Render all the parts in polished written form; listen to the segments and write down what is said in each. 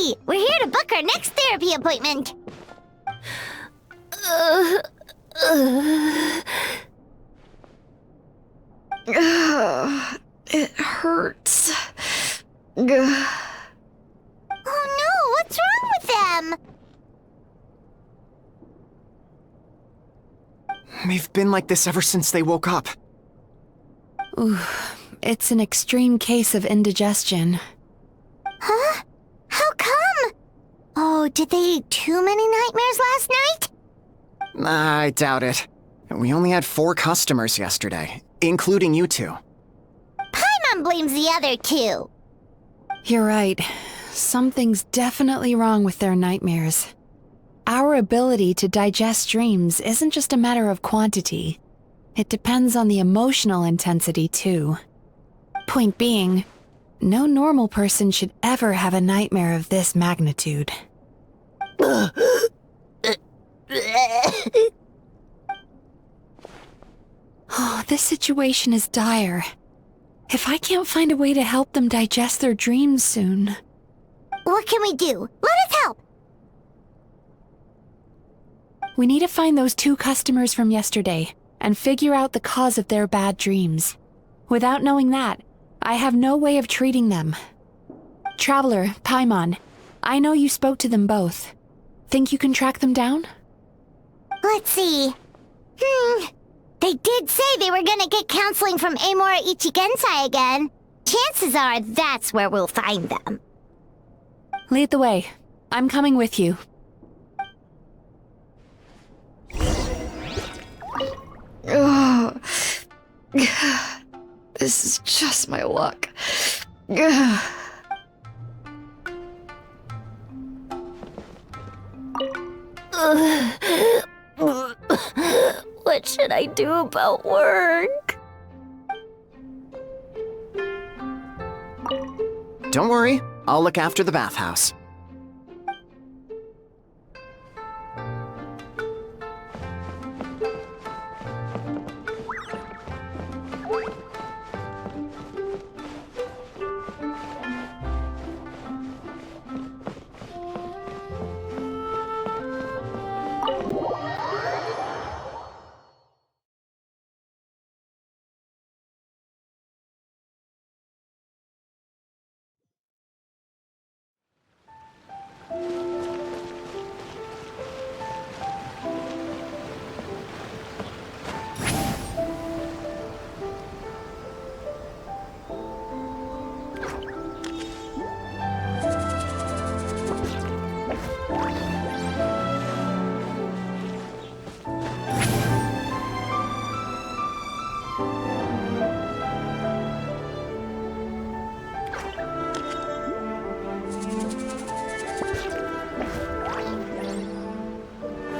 Hurry! We're here to book our next therapy appointment. It hurts. Oh no, what's wrong with them? They've been like this ever since they woke up. Ooh, it's an extreme case of indigestion. Huh? How come? Oh, did they eat too many nightmares last night? I doubt it. We only had 4 customers yesterday, including you two. Paimon blames the other 2. You're right. Something's definitely wrong with their nightmares. Our ability to digest dreams isn't just a matter of quantity. It depends on the emotional intensity, too. Point being, no normal person should ever have a nightmare of this magnitude. Oh, this situation is dire. If I can't find a way to help them digest their dreams soon... What can we do? Let us help! We need to find those 2 customers from yesterday and figure out the cause of their bad dreams. Without knowing that, I have no way of treating them. Traveler, Paimon, I know you spoke to them both. Think you can track them down? Let's see. They did say they were gonna get counseling from Amora Ichigensai again. Chances are that's where we'll find them. Lead the way. I'm coming with you. Ugh. This is just my luck. What should I do about work? Don't worry, I'll look after the bathhouse.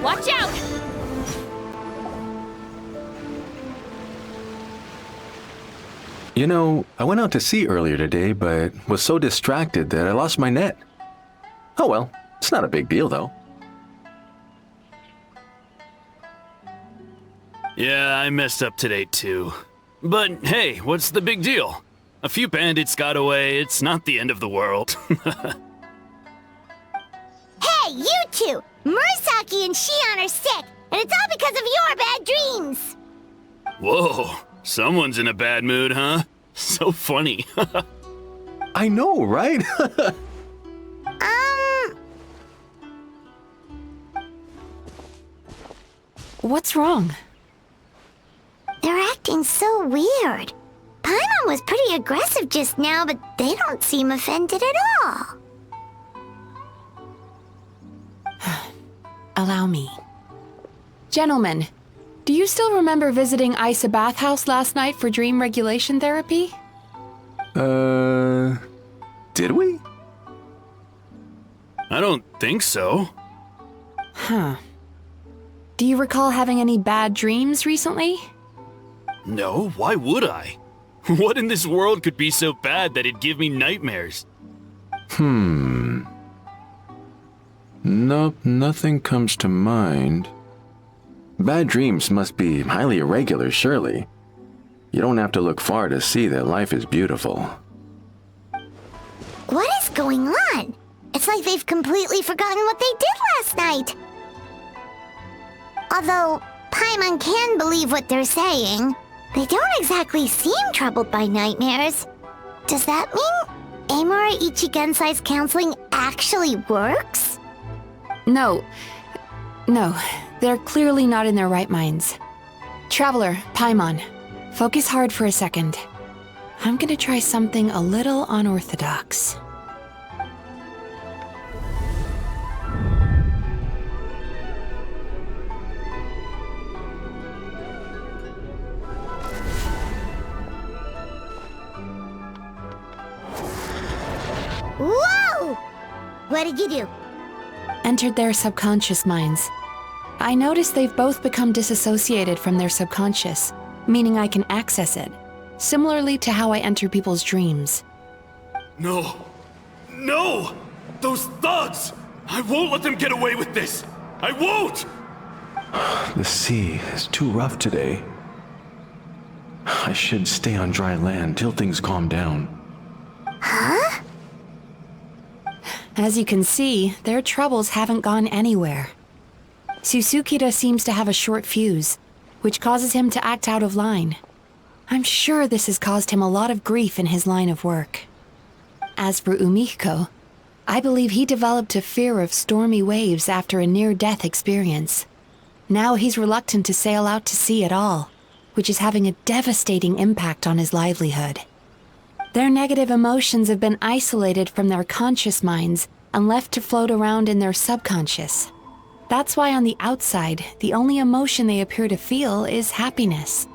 Watch out! You know, I went out to sea earlier today, but was so distracted that I lost my net. Oh well, it's not a big deal though. Yeah, I messed up today too. But hey, what's the big deal? A few bandits got away, it's not the end of the world. Hey, you two! Murasaki and Shion are sick, and it's all because of your bad dreams! Whoa, someone's in a bad mood, huh? So funny. I know, right? What's wrong? They're acting so weird. Paimon was pretty aggressive just now, but they don't seem offended at all. Allow me. Gentlemen, do you still remember visiting Isa Bathhouse last night for dream regulation therapy? Did we? I don't think so. Huh. Do you recall having any bad dreams recently? No, why would I? What in this world could be so bad that it'd give me nightmares? Nope, nothing comes to mind. Bad dreams must be highly irregular, surely. You don't have to look far to see that life is beautiful. What is going on? It's like they've completely forgotten what they did last night. Although Paimon can believe what they're saying, they don't exactly seem troubled by nightmares. Does that mean Amora Ichigensai's counseling actually works? No, they're clearly not in their right minds. Traveler, Paimon, focus hard for a second. I'm gonna try something a little unorthodox. Whoa! What did you do? Entered their subconscious minds. I noticed they've both become disassociated from their subconscious, meaning I can access it, similarly to how I enter people's dreams. No! No! Those thugs! I won't let them get away with this! I won't! The sea is too rough today. I should stay on dry land till things calm down. Huh? As you can see, their troubles haven't gone anywhere. Susukita seems to have a short fuse, which causes him to act out of line. I'm sure this has caused him a lot of grief in his line of work. As for Umiko, I believe he developed a fear of stormy waves after a near-death experience. Now he's reluctant to sail out to sea at all, which is having a devastating impact on his livelihood. Their negative emotions have been isolated from their conscious minds and left to float around in their subconscious. That's why on the outside, the only emotion they appear to feel is happiness.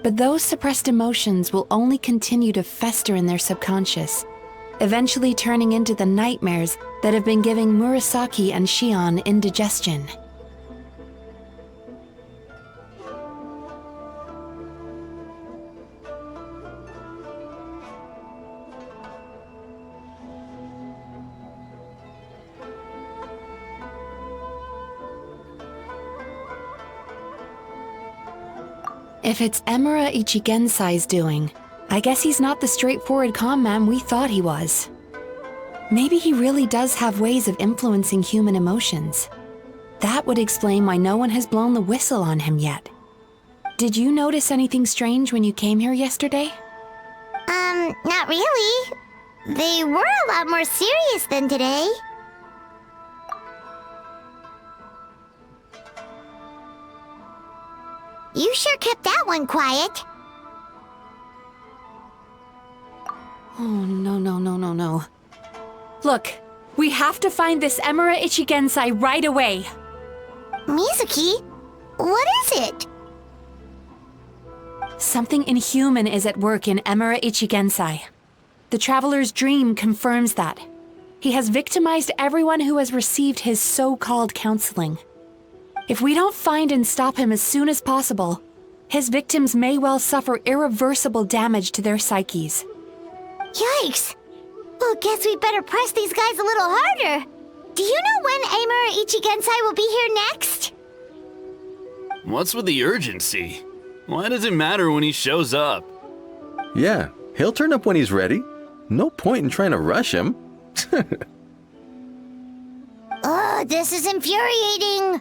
But those suppressed emotions will only continue to fester in their subconscious, eventually turning into the nightmares that have been giving Murasaki and Shion indigestion. If it's Emura Ichigensai's doing, I guess he's not the straightforward calm man we thought he was. Maybe he really does have ways of influencing human emotions. That would explain why no one has blown the whistle on him yet. Did you notice anything strange when you came here yesterday? Not really. They were a lot more serious than today. You sure kept that one quiet. Oh, no. Look, we have to find this Emura Ichigensai right away. Mizuki, what is it? Something inhuman is at work in Emura Ichigensai. The Traveler's dream confirms that. He has victimized everyone who has received his so-called counseling. If we don't find and stop him as soon as possible, his victims may well suffer irreversible damage to their psyches. Yikes! Well, guess we better press these guys a little harder. Do you know when Amura Ichigensai will be here next? What's with the urgency? Why does it matter when he shows up? Yeah, he'll turn up when he's ready. No point in trying to rush him. Oh, this is infuriating.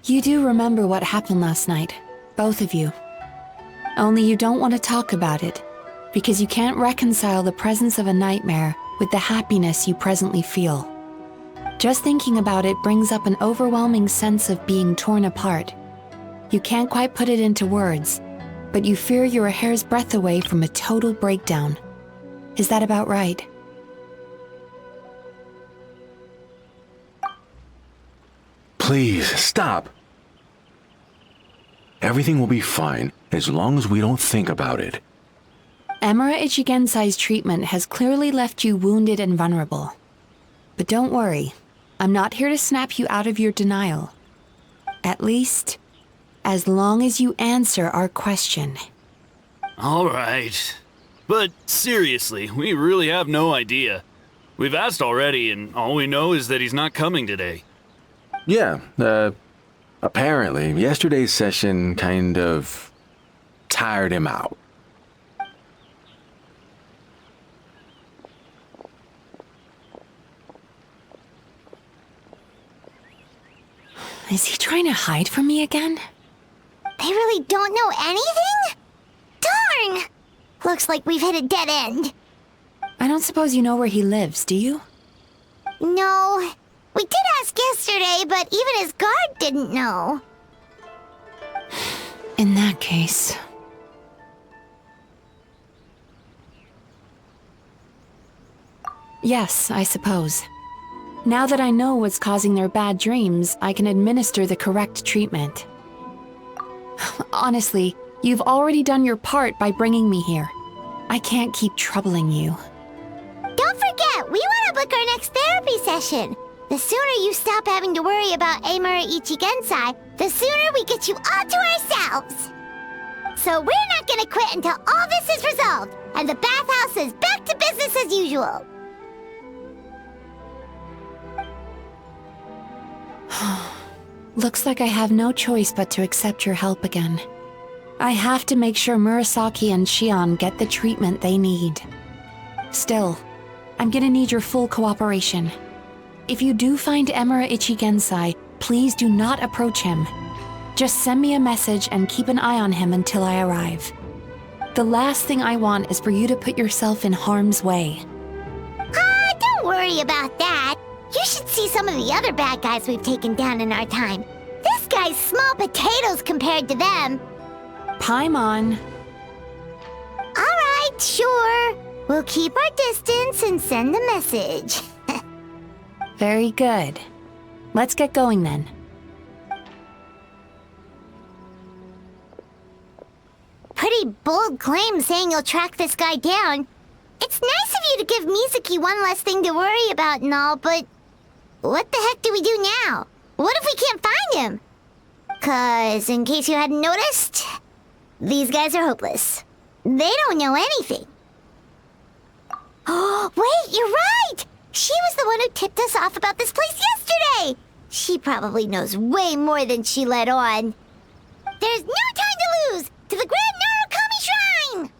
You do remember what happened last night, both of you. Only you don't want to talk about it, because you can't reconcile the presence of a nightmare with the happiness you presently feel. Just thinking about it brings up an overwhelming sense of being torn apart. You can't quite put it into words, but you fear you're a hair's breadth away from a total breakdown. Is that about right? Please, stop. Everything will be fine as long as we don't think about it. Emura Ichigensai's treatment has clearly left you wounded and vulnerable. But don't worry, I'm not here to snap you out of your denial. At least, as long as you answer our question. All right. But seriously, we really have no idea. We've asked already, and all we know is that he's not coming today. Yeah, apparently yesterday's session kind of tired him out. Is he trying to hide from me again? They really don't know anything? Darn! Looks like we've hit a dead end. I don't suppose you know where he lives, do you? No. We did ask yesterday, but even his guard didn't know. In that case... Yes, I suppose. Now that I know what's causing their bad dreams, I can administer the correct treatment. Honestly, you've already done your part by bringing me here. I can't keep troubling you. Don't forget, we want to book our next therapy session. The sooner you stop having to worry about Amura Ichigensai, the sooner we get you all to ourselves. So we're not gonna quit until all this is resolved, and the bathhouse is back to business as usual. Looks like I have no choice but to accept your help again. I have to make sure Murasaki and Shion get the treatment they need. Still, I'm gonna need your full cooperation. If you do find Emura Ichigensai, please do not approach him. Just send me a message and keep an eye on him until I arrive. The last thing I want is for you to put yourself in harm's way. Don't worry about that. You should see some of the other bad guys we've taken down in our time. This guy's small potatoes compared to them. Paimon. Alright, sure. We'll keep our distance and send the message. Very good. Let's get going then. Pretty bold claim saying you'll track this guy down. It's nice of you to give Mizuki one less thing to worry about and all, but what the heck do we do now? What if we can't find him? 'Cause, in case you hadn't noticed, these guys are hopeless. They don't know anything. Oh, wait, you're right! She was the one who tipped us off about this place yesterday! She probably knows way more than she let on. There's no time to lose! To the Grand Narukami Shrine!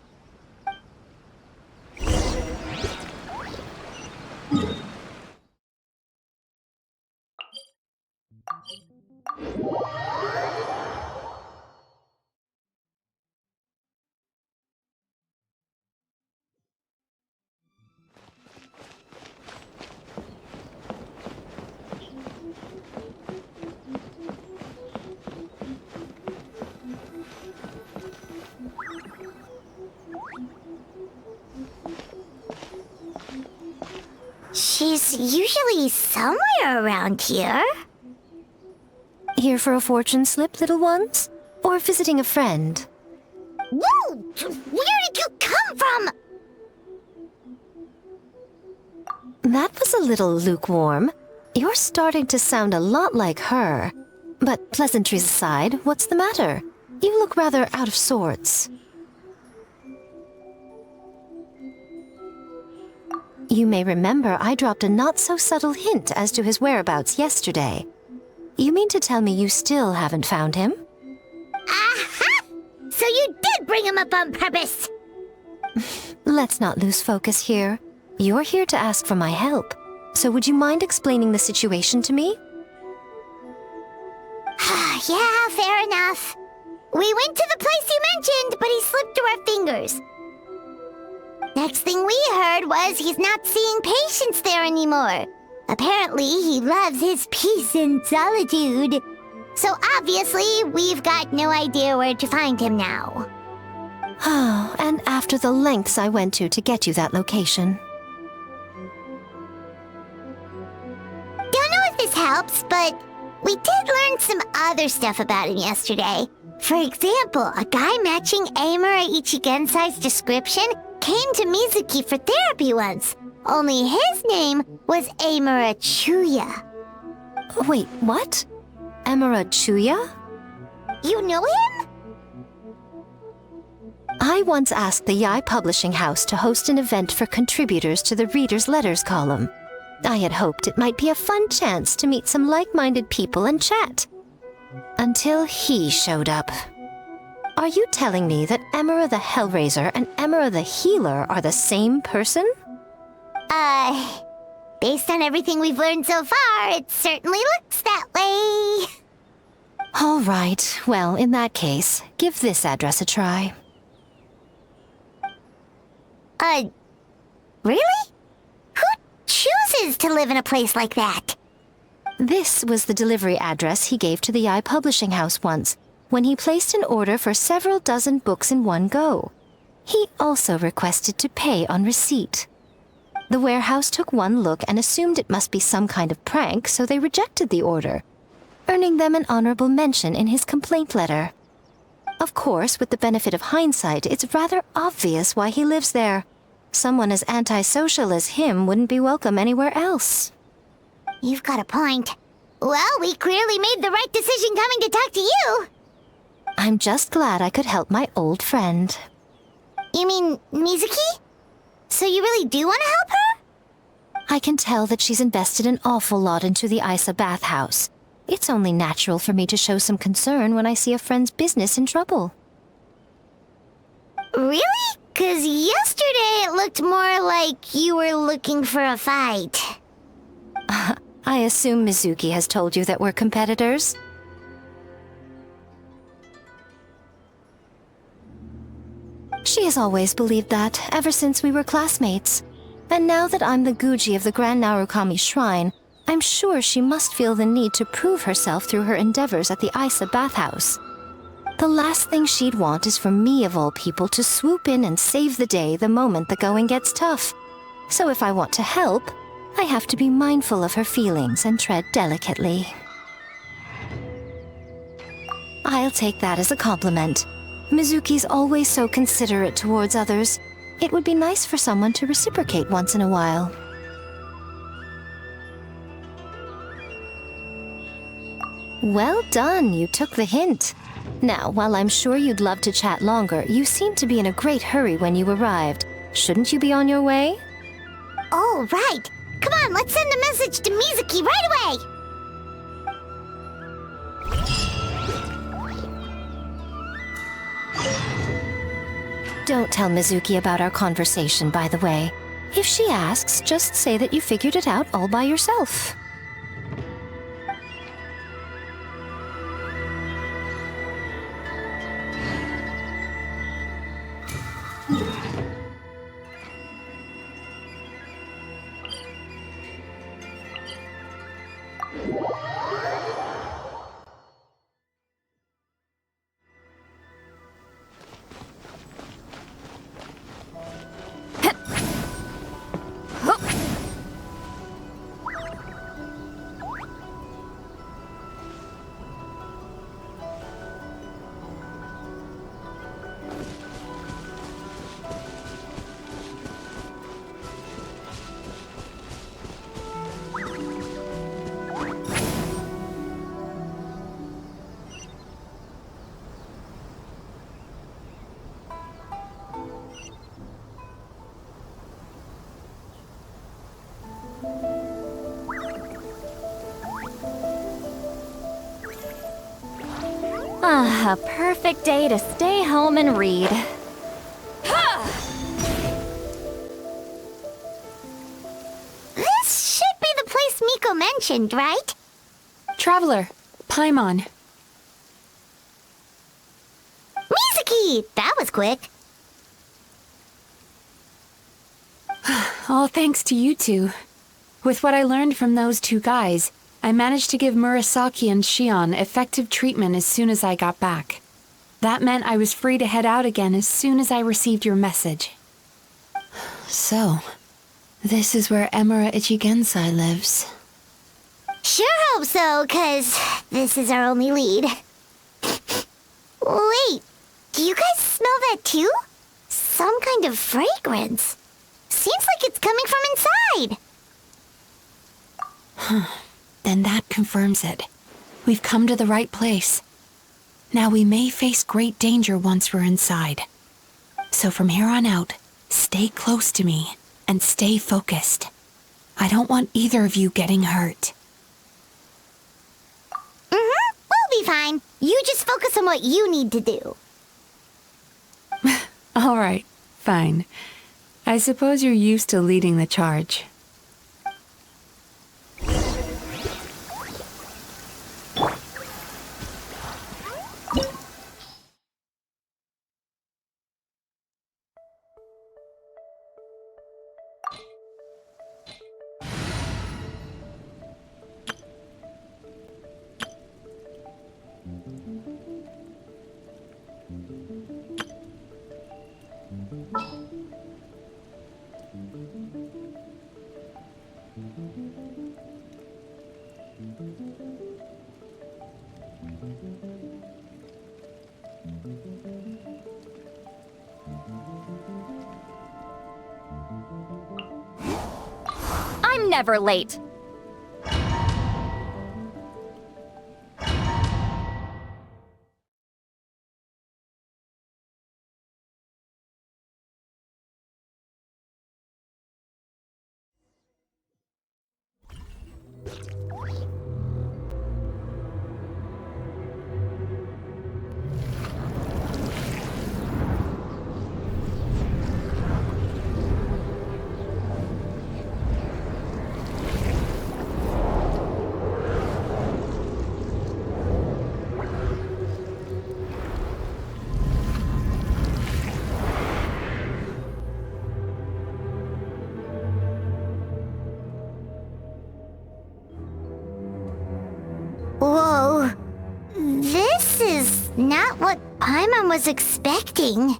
She's usually somewhere around here. Here for a fortune slip, little ones? Or visiting a friend? Whoa! Where did you come from? That was a little lukewarm. You're starting to sound a lot like her. But pleasantries aside, what's the matter? You look rather out of sorts. You may remember I dropped a not-so-subtle hint as to his whereabouts yesterday. You mean to tell me you still haven't found him? Aha! So you did bring him up on purpose! Let's not lose focus here. You're here to ask for my help. So would you mind explaining the situation to me? Yeah, fair enough. We went to the place you mentioned, but he slipped through our fingers. Next thing we heard was he's not seeing patients there anymore. Apparently, he loves his peace and solitude. So obviously, we've got no idea where to find him now. Oh, and after the lengths I went to get you that location. Don't know if this helps, but we did learn some other stuff about him yesterday. For example, a guy matching Amura Ichigensai's description came to Mizuki for therapy once. Only his name was Amura Chuya. Wait, what? Emura Chuya? You know him? I once asked the Yai Publishing House to host an event for contributors to the Reader's Letters column. I had hoped it might be a fun chance to meet some like-minded people and chat. Until he showed up. Are you telling me that Emura the Hellraiser and Emura the Healer are the same person? Based on everything we've learned so far, it certainly looks that way. All right, well, in that case, give this address a try. Really? Who chooses to live in a place like that? This was the delivery address he gave to the Eye Publishing House once, when he placed an order for several dozen books in one go. He also requested to pay on receipt. The warehouse took one look and assumed it must be some kind of prank, so they rejected the order, earning them an honorable mention in his complaint letter. Of course, with the benefit of hindsight, it's rather obvious why he lives there. Someone as antisocial as him wouldn't be welcome anywhere else. You've got a point. Well, we clearly made the right decision coming to talk to you. I'm just glad I could help my old friend. You mean Mizuki? So you really do want to help her? I can tell that she's invested an awful lot into the Isa bathhouse. It's only natural for me to show some concern when I see a friend's business in trouble. Really? 'Cause yesterday it looked more like you were looking for a fight. I assume Mizuki has told you that we're competitors? She has always believed that, ever since we were classmates. And now that I'm the Guji of the Grand Narukami Shrine, I'm sure she must feel the need to prove herself through her endeavors at the Isa bathhouse. The last thing she'd want is for me, of all people, to swoop in and save the day the moment the going gets tough. So if I want to help, I have to be mindful of her feelings and tread delicately. I'll take that as a compliment. Mizuki's always so considerate towards others. It would be nice for someone to reciprocate once in a while. Well done, you took the hint. Now, while I'm sure you'd love to chat longer, you seemed to be in a great hurry when you arrived. Shouldn't you be on your way? Oh, right. Come on, let's send a message to Mizuki right away. Don't tell Mizuki about our conversation, by the way. If she asks, just say that you figured it out all by yourself. A perfect day to stay home and read. This should be the place Miko mentioned, right? Traveler, Paimon. Mizuki! That was quick. All thanks to you two. With what I learned from those two guys, I managed to give Murasaki and Shion effective treatment as soon as I got back. That meant I was free to head out again as soon as I received your message. So, this is where Emura Ichigensai lives. Sure hope so, 'cause this is our only lead. Wait, do you guys smell that too? Some kind of fragrance. Seems like it's coming from inside. Then that confirms it. We've come to the right place. Now we may face great danger once we're inside. So from here on out, stay close to me and stay focused. I don't want either of you getting hurt. We'll be fine. You just focus on what you need to do. All right, fine. I suppose you're used to leading the charge. I'm never late. Whoa. This is not what Paimon was expecting.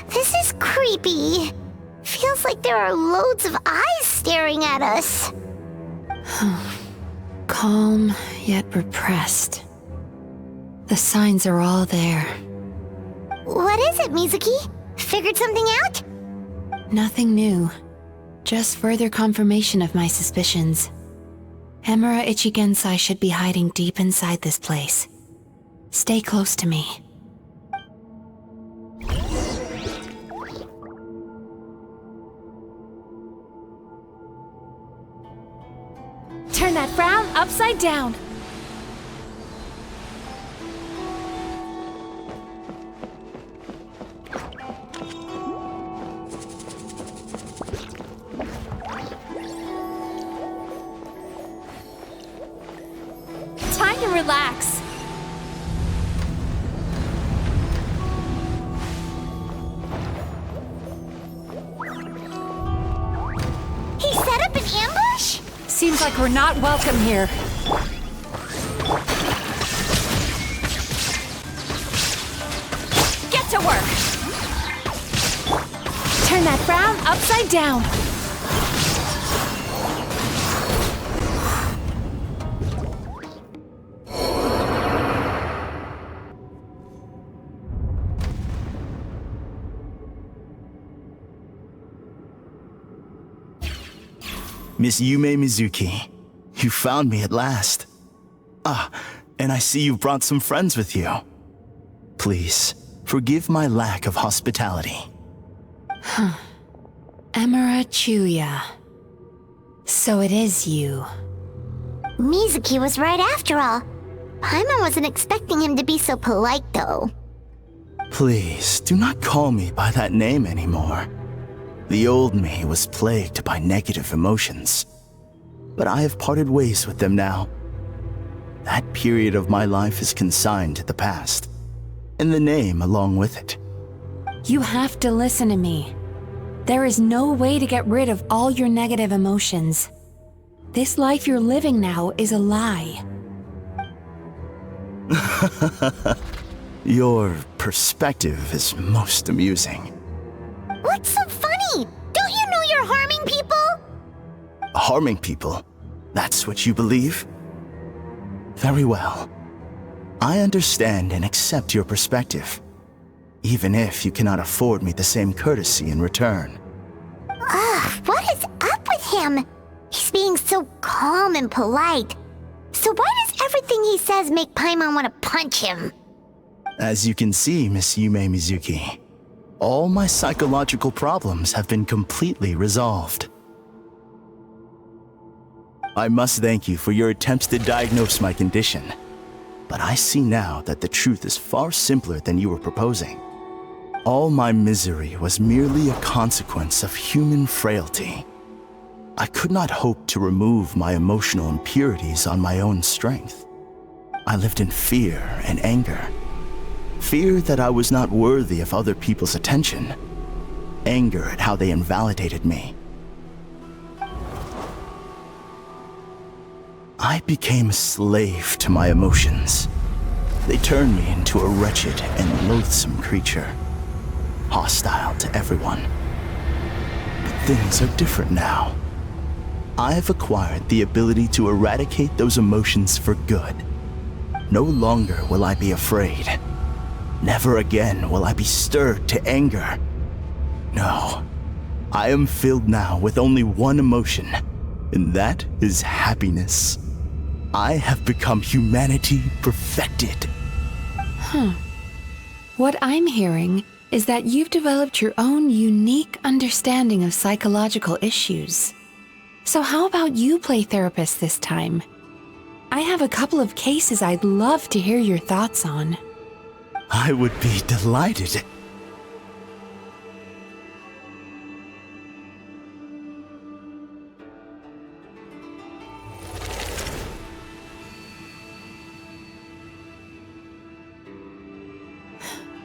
This is creepy. Feels like there are loads of eyes staring at us. Calm, yet repressed. The signs are all there. What is it, Mizuki? Figured something out? Nothing new. Just further confirmation of my suspicions. Emura Ichigensai should be hiding deep inside this place. Stay close to me. Turn that frown upside down. Time to relax. He set up an ambush? Seems like we're not welcome here. Get to work. Turn that frown upside down. Miss Yume Mizuki, you found me at last. Ah, and I see you brought some friends with you. Please, forgive my lack of hospitality. Emura Chuya. So it is you. Mizuki was right after all. Paimon wasn't expecting him to be so polite, though. Please, do not call me by that name anymore. The old me was plagued by negative emotions, but I have parted ways with them now. That period of my life is consigned to the past, and the name along with it. You have to listen to me. There is no way to get rid of all your negative emotions. This life you're living now is a lie. Your perspective is most amusing. What's so funny? Don't you know you're harming people? Harming people? That's what you believe? Very well. I understand and accept your perspective, even if you cannot afford me the same courtesy in return. What is up with him? He's being so calm and polite. So why does everything he says make Paimon want to punch him? As you can see, Miss Yume Mizuki, all my psychological problems have been completely resolved. I must thank you for your attempts to diagnose my condition, but I see now that the truth is far simpler than you were proposing. All my misery was merely a consequence of human frailty. I could not hope to remove my emotional impurities on my own strength. I lived in fear and anger. Fear that I was not worthy of other people's attention. Anger at how they invalidated me. I became a slave to my emotions. They turned me into a wretched and loathsome creature, hostile to everyone. But things are different now. I have acquired the ability to eradicate those emotions for good. No longer will I be afraid. Never again will I be stirred to anger. No, I am filled now with only one emotion, and that is happiness. I have become humanity perfected. What I'm hearing is that you've developed your own unique understanding of psychological issues. So how about you play therapist this time? I have a couple of cases I'd love to hear your thoughts on. I would be delighted.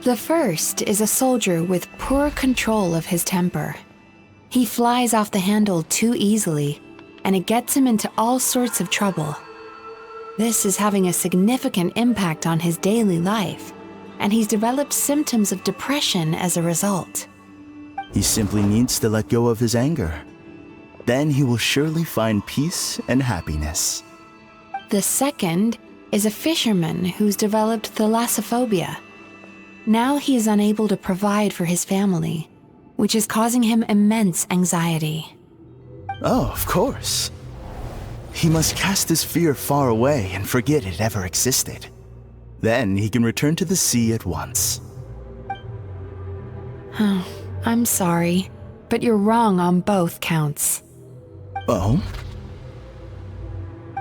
The first is a soldier with poor control of his temper. He flies off the handle too easily, and it gets him into all sorts of trouble. This is having a significant impact on his daily life, and he's developed symptoms of depression as a result. He simply needs to let go of his anger. Then he will surely find peace and happiness. The second is a fisherman who's developed thalassophobia. Now he is unable to provide for his family, which is causing him immense anxiety. Oh, of course. He must cast his fear far away and forget it ever existed. Then he can return to the sea at once. I'm sorry, but you're wrong on both counts. Oh?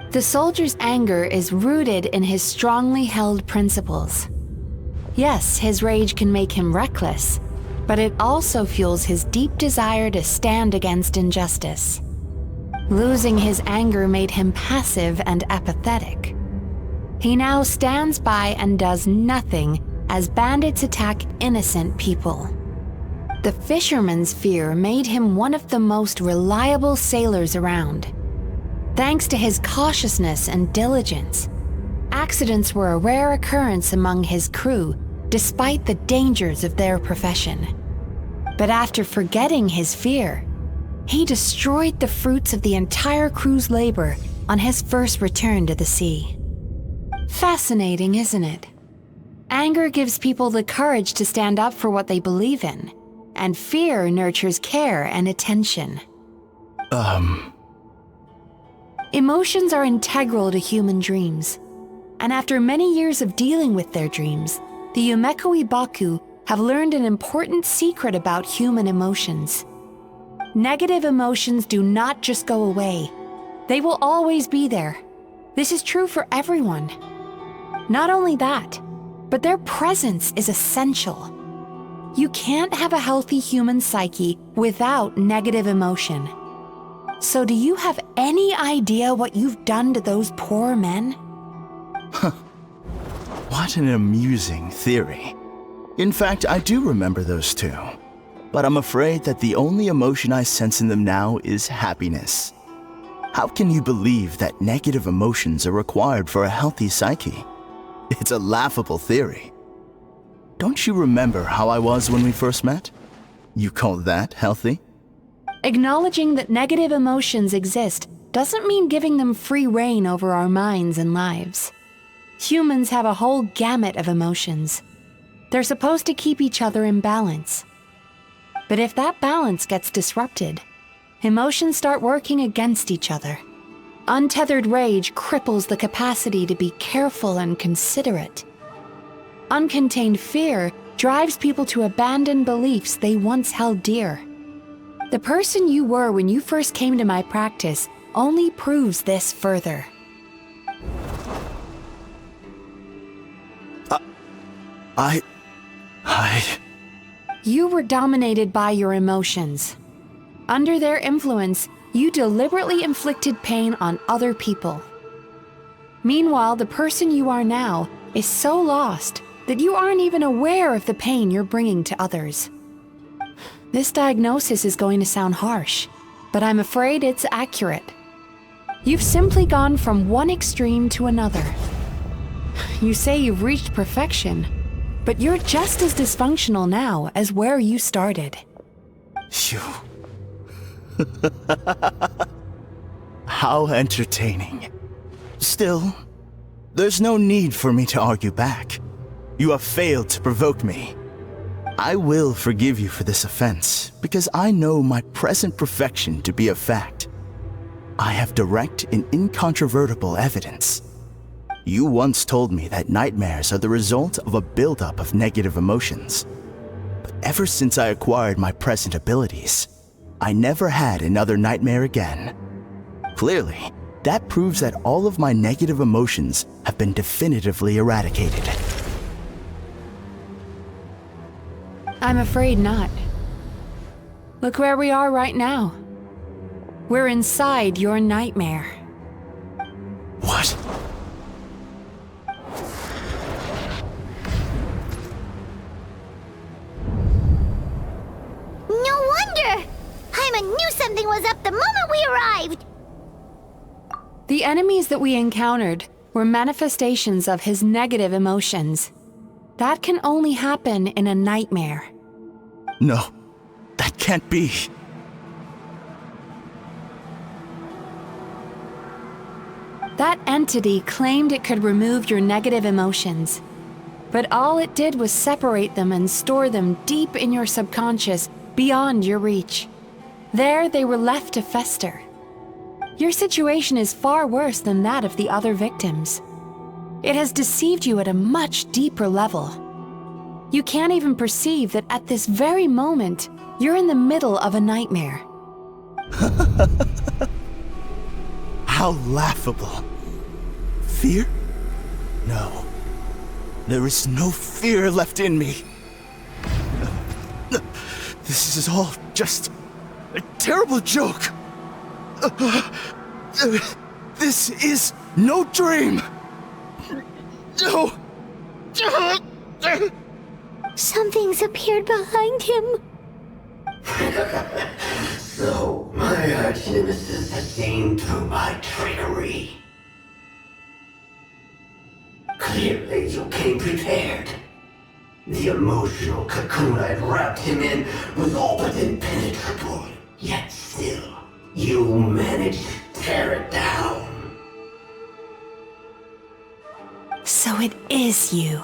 The soldier's anger is rooted in his strongly held principles. Yes, his rage can make him reckless, but it also fuels his deep desire to stand against injustice. Losing his anger made him passive and apathetic. He now stands by and does nothing as bandits attack innocent people. The fisherman's fear made him one of the most reliable sailors around. Thanks to his cautiousness and diligence, accidents were a rare occurrence among his crew, despite the dangers of their profession. But after forgetting his fear, he destroyed the fruits of the entire crew's labor on his first return to the sea. Fascinating, isn't it? Anger gives people the courage to stand up for what they believe in, and fear nurtures care and attention. Emotions are integral to human dreams, and after many years of dealing with their dreams, the Yumeko Ibaku have learned an important secret about human emotions. Negative emotions do not just go away. They will always be there. This is true for everyone. Not only that, but their presence is essential. You can't have a healthy human psyche without negative emotion. So do you have any idea what you've done to those poor men? What an amusing theory. In fact, I do remember those two. But I'm afraid that the only emotion I sense in them now is happiness. How can you believe that negative emotions are required for a healthy psyche? It's a laughable theory. Don't you remember how I was when we first met? You call that healthy? Acknowledging that negative emotions exist doesn't mean giving them free rein over our minds and lives. Humans have a whole gamut of emotions. They're supposed to keep each other in balance. But if that balance gets disrupted, emotions start working against each other. Untethered rage cripples the capacity to be careful and considerate. Uncontained fear drives people to abandon beliefs they once held dear. The person you were when you first came to my practice only proves this further. You were dominated by your emotions. Under their influence, you deliberately inflicted pain on other people. Meanwhile, the person you are now is so lost that you aren't even aware of the pain you're bringing to others. This diagnosis is going to sound harsh, but I'm afraid it's accurate. You've simply gone from one extreme to another. You say you've reached perfection, but you're just as dysfunctional now as where you started. How entertaining. Still, there's no need for me to argue back. You have failed to provoke me. I will forgive you for this offense, because I know my present perfection to be a fact. I have direct and incontrovertible evidence. You once told me that nightmares are the result of a buildup of negative emotions. But ever since I acquired my present abilities, I never had another nightmare again. Clearly, that proves that all of my negative emotions have been definitively eradicated. I'm afraid not. Look where we are right now. We're inside your nightmare. What? No wonder! Paimon knew something was up the moment we arrived! The enemies that we encountered were manifestations of his negative emotions. That can only happen in a nightmare. No, that can't be. That entity claimed it could remove your negative emotions. But all it did was separate them and store them deep in your subconscious, beyond your reach. There they were left to fester. Your situation is far worse than that of the other victims. It has deceived you at a much deeper level. You can't even perceive that at this very moment, you're in the middle of a nightmare. How laughable. Fear? No. There is no fear left in me. This is all just a terrible joke. This is no dream. No. Something's appeared behind him. So, my arch-nemesis has seen through my trickery. Clearly, you came prepared. The emotional cocoon I'd wrapped him in was all but impenetrable. Yet still, you managed to tear it down. So it is you.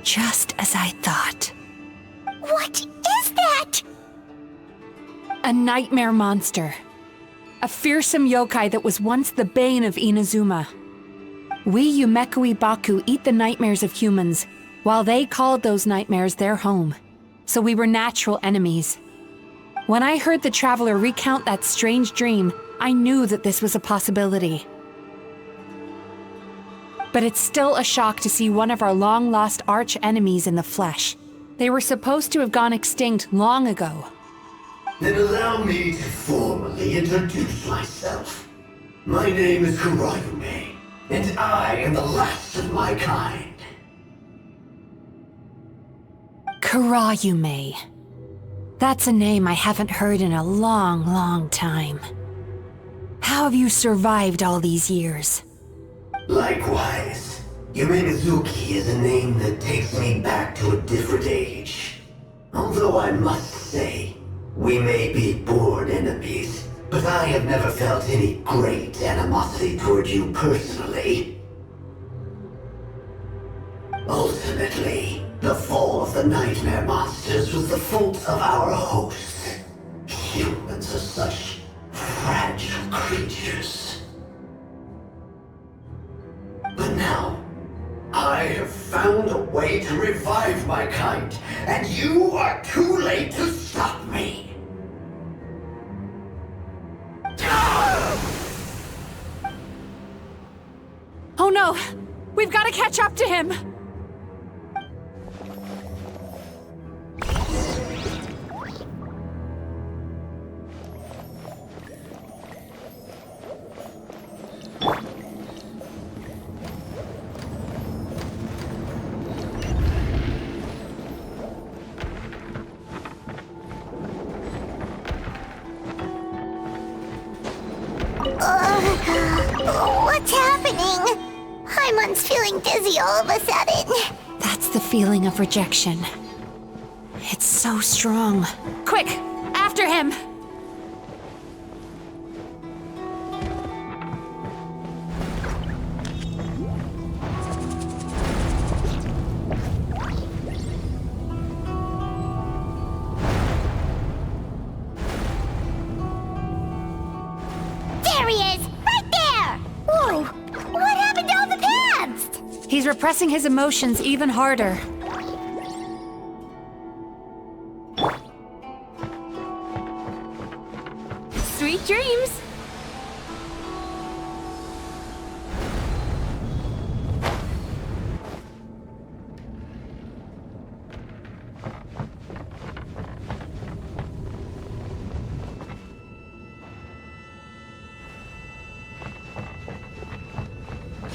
Just as I thought. What is that? A nightmare monster. A fearsome yokai that was once the bane of Inazuma. We Yumekui Baku eat the nightmares of humans, while they called those nightmares their home. So we were natural enemies. When I heard the traveler recount that strange dream, I knew that this was a possibility. But it's still a shock to see one of our long-lost arch-enemies in the flesh. They were supposed to have gone extinct long ago. Then allow me to formally introduce myself. My name is Kurayume, and I am the last of my kind. Kurayume. That's a name I haven't heard in a long, long time. How have you survived all these years? Likewise, Yumenazuki is a name that takes me back to a different age. Although I must say, we may be born enemies, but I have never felt any great animosity toward you personally. Ultimately, the fall of the nightmare monsters was the fault of our hosts. Humans are such fragile creatures. But now, I have found a way to revive my kind, and you are too late to stop me. Oh no! We've got to catch up to him! What's happening? Paimon's feeling dizzy all of a sudden. That's the feeling of rejection. It's so strong. Quick! After him! repressing his emotions even harder. Sweet dreams!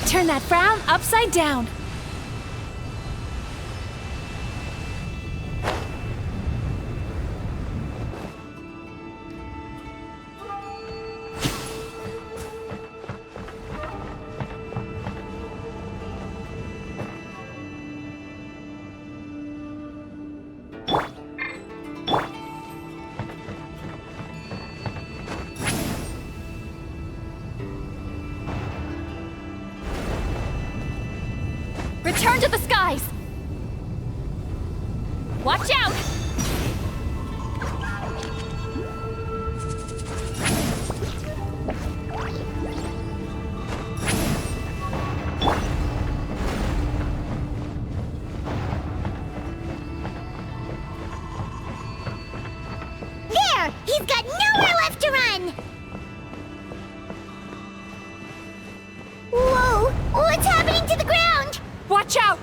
Turn that frown upside down. Return to the skies! Watch out! There! He's got nowhere left to run! Whoa! What's happening to the ground? Watch out!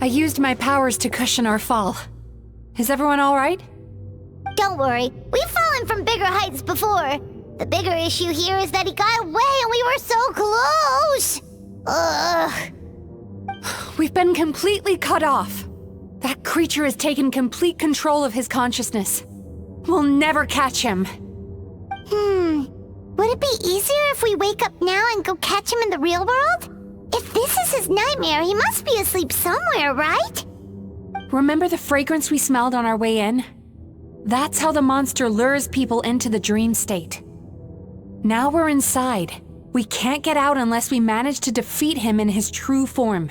I used my powers to cushion our fall. Is everyone all right? Don't worry, we've fallen from bigger heights before. The bigger issue here is that he got away and we were so close! Ugh. We've been completely cut off. That creature has taken complete control of his consciousness. We'll never catch him. Would it be easier if we wake up now and go catch him in the real world? If this is his nightmare, he must be asleep somewhere, right? Remember the fragrance we smelled on our way in? That's how the monster lures people into the dream state. Now we're inside. We can't get out unless we manage to defeat him in his true form.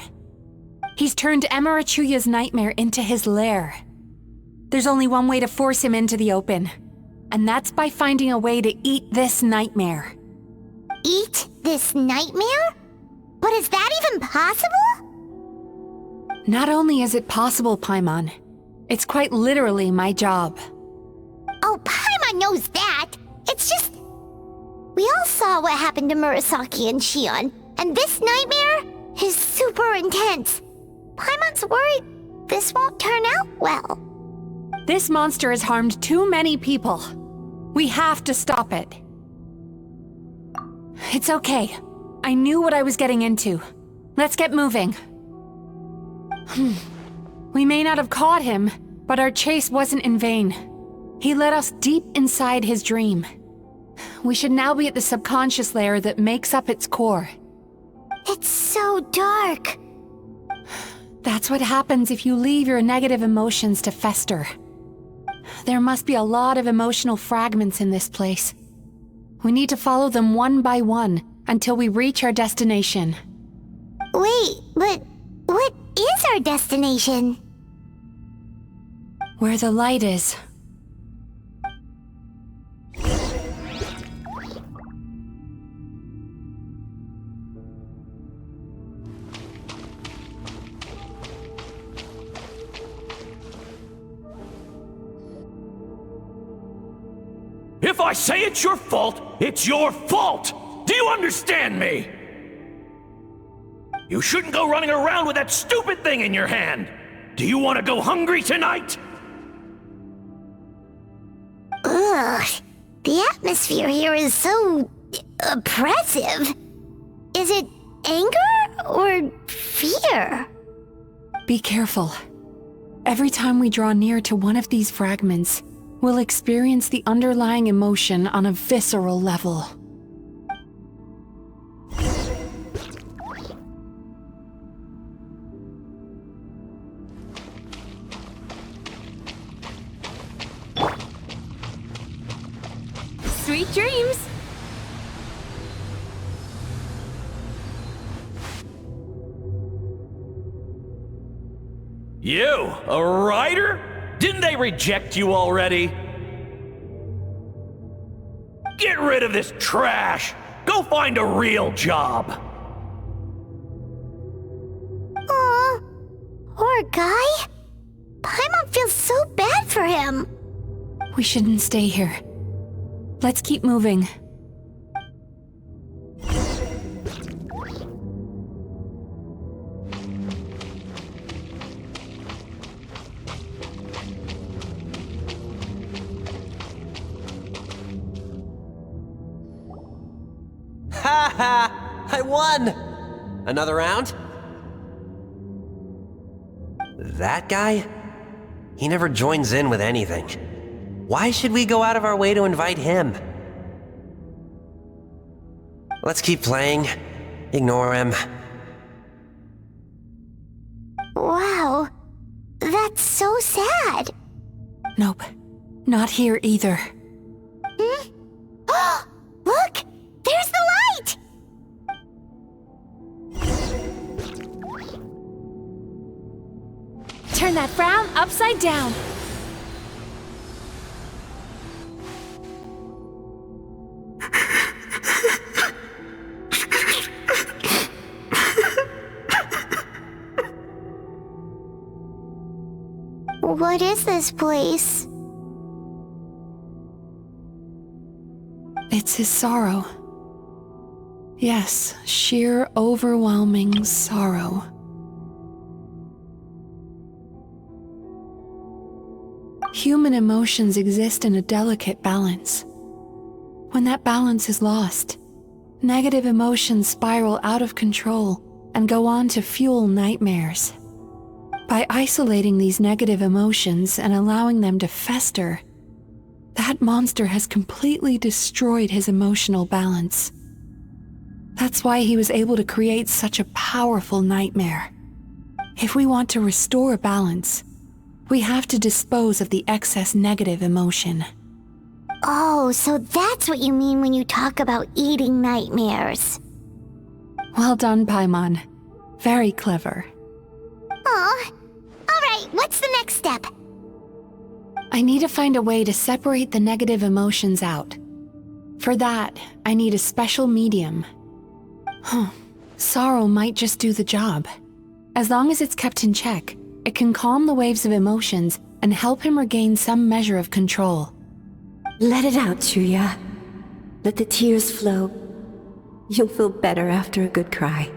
He's turned Melancholia's nightmare into his lair. There's only one way to force him into the open, and that's by finding a way to eat this nightmare. Eat this nightmare? But is that even possible? Not only is it possible, Paimon, it's quite literally my job. Oh, Paimon knows that! It's just... We all saw what happened to Murasaki and Shion, and this nightmare is super intense. Paimon's worried this won't turn out well. This monster has harmed too many people. We have to stop it. It's okay. I knew what I was getting into. Let's get moving. We may not have caught him, but our chase wasn't in vain. He led us deep inside his dream. We should now be at the subconscious layer that makes up its core. It's so dark. That's what happens if you leave your negative emotions to fester. There must be a lot of emotional fragments in this place. We need to follow them one by one until we reach our destination. Wait, but what is our destination? Where the light is. If I say it's your fault, it's your fault! Do you understand me? You shouldn't go running around with that stupid thing in your hand! Do you want to go hungry tonight? Ugh, the atmosphere here is so... oppressive. Is it anger or fear? Be careful. Every time we draw near to one of these fragments, we'll experience the underlying emotion on a visceral level. Sweet Sweet dreams! You, a writer? Didn't they reject you already? Get rid of this trash! Go find a real job! Aw, poor guy. Paimon feels so bad for him. We shouldn't stay here. Let's keep moving. Ha ha! I won! Another round? That guy? He never joins in with anything. Why should we go out of our way to invite him? Let's keep playing. Ignore him. Wow, that's so sad. Nope. Not here either. Look! There's the light! Turn that frown upside down. What is this place? It's his sorrow. Yes, sheer overwhelming sorrow. Human emotions exist in a delicate balance. When that balance is lost, negative emotions spiral out of control and go on to fuel nightmares. By isolating these negative emotions and allowing them to fester, that monster has completely destroyed his emotional balance. That's why he was able to create such a powerful nightmare. If we want to restore balance, we have to dispose of the excess negative emotion. Oh, so that's what you mean when you talk about eating nightmares. Well done, Paimon. Very clever. Aw. Alright, what's the next step? I need to find a way to separate the negative emotions out. For that, I need a special medium. Sorrow might just do the job. As long as it's kept in check, it can calm the waves of emotions and help him regain some measure of control. Let it out, Chuya. Let the tears flow. You'll feel better after a good cry.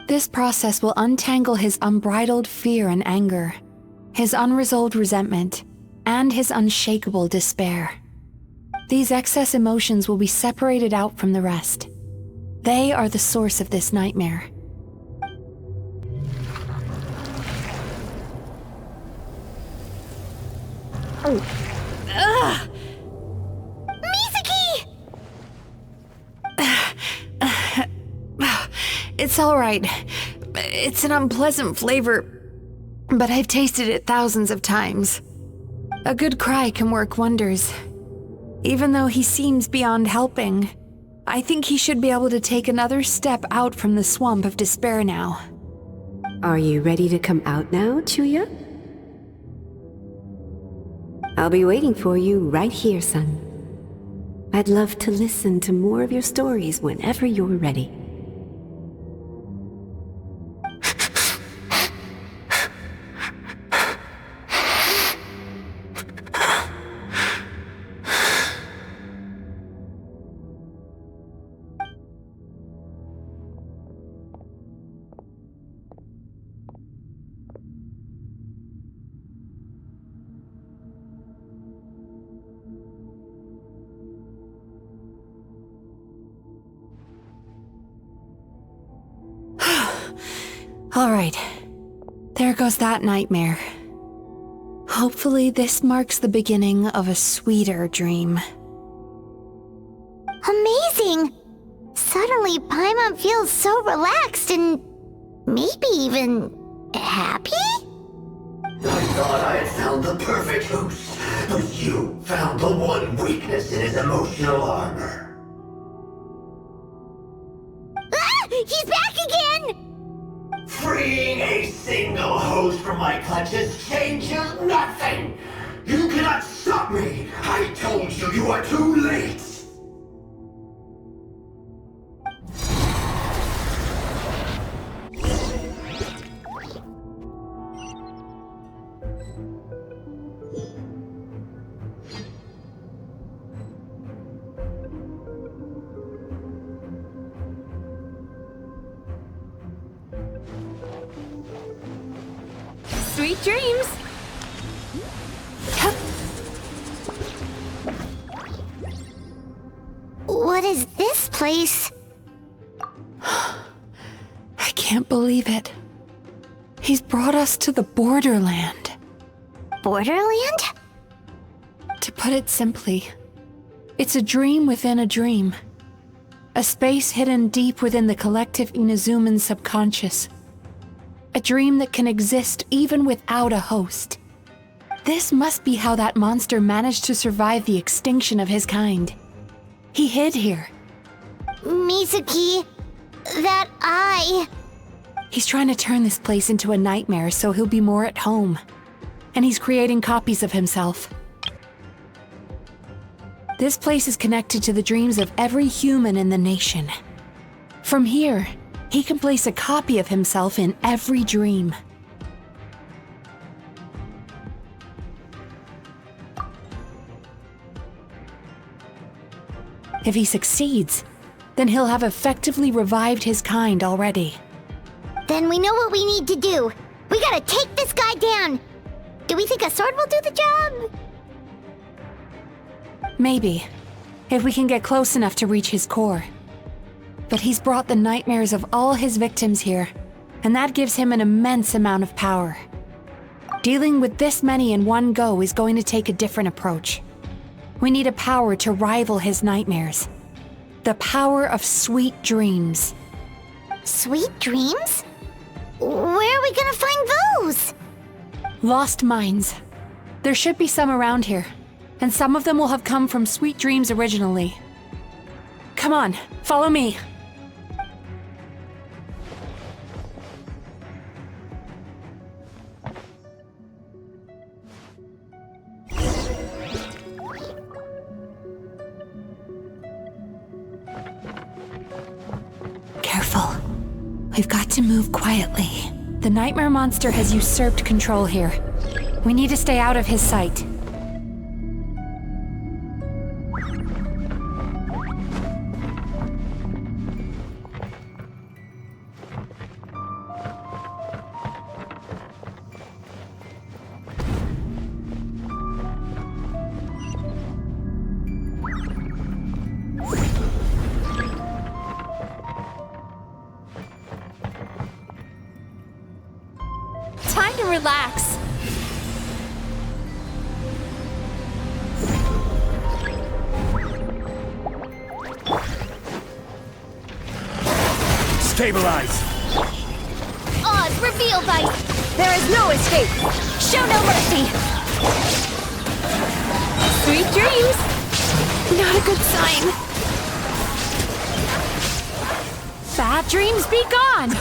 This process will untangle his unbridled fear and anger, his unresolved resentment, and his unshakable despair. These excess emotions will be separated out from the rest. They are the source of this nightmare. Mizuki! It's all right. It's an unpleasant flavor, but I've tasted it thousands of times. A good cry can work wonders. Even though he seems beyond helping, I think he should be able to take another step out from the swamp of despair now. Are you ready to come out now, Chuya? I'll be waiting for you right here, son. I'd love to listen to more of your stories whenever you're ready. All right. There goes that nightmare. Hopefully this marks the beginning of a sweeter dream. Amazing! Paimon feels so relaxed and maybe even happy? I thought I had found the perfect host, but you found the one weakness in his emotional armor. Ah! He's back again! Freeing a single host from my clutches changes nothing! You cannot stop me! I told you you are too late! Sweet dreams! What is this place? I can't believe it. He's brought us to the Borderland. Borderland? To put it simply, it's a dream within a dream. A space hidden deep within the collective Inazuman subconscious. A dream that can exist even without a host. This must be how that monster managed to survive the extinction of his kind. He hid here. Mizuki, that eye. He's trying to turn this place into a nightmare so he'll be more at home. And he's creating copies of himself. This place is connected to the dreams of every human in the nation. From here, he can place a copy of himself in every dream. If he succeeds, then he'll have effectively revived his kind already. Then we know what we need to do. We gotta take this guy down. Do we think a sword will do the job? Maybe, if we can get close enough to reach his core. But he's brought the nightmares of all his victims here, and that gives him an immense amount of power. Dealing with this many in one go is going to take a different approach. We need a power to rival his nightmares. The power of sweet dreams. Sweet dreams? Where are we gonna find those? Lost minds. There should be some around here, and some of them will have come from sweet dreams originally. Come on, follow me. Careful. We've got to move quietly. The nightmare monster has usurped control here. We need to stay out of his sight. Time to relax. Stabilize! Oz, reveal by... There is no escape! Show no mercy! Sweet dreams! Not a good sign. Bad dreams be gone!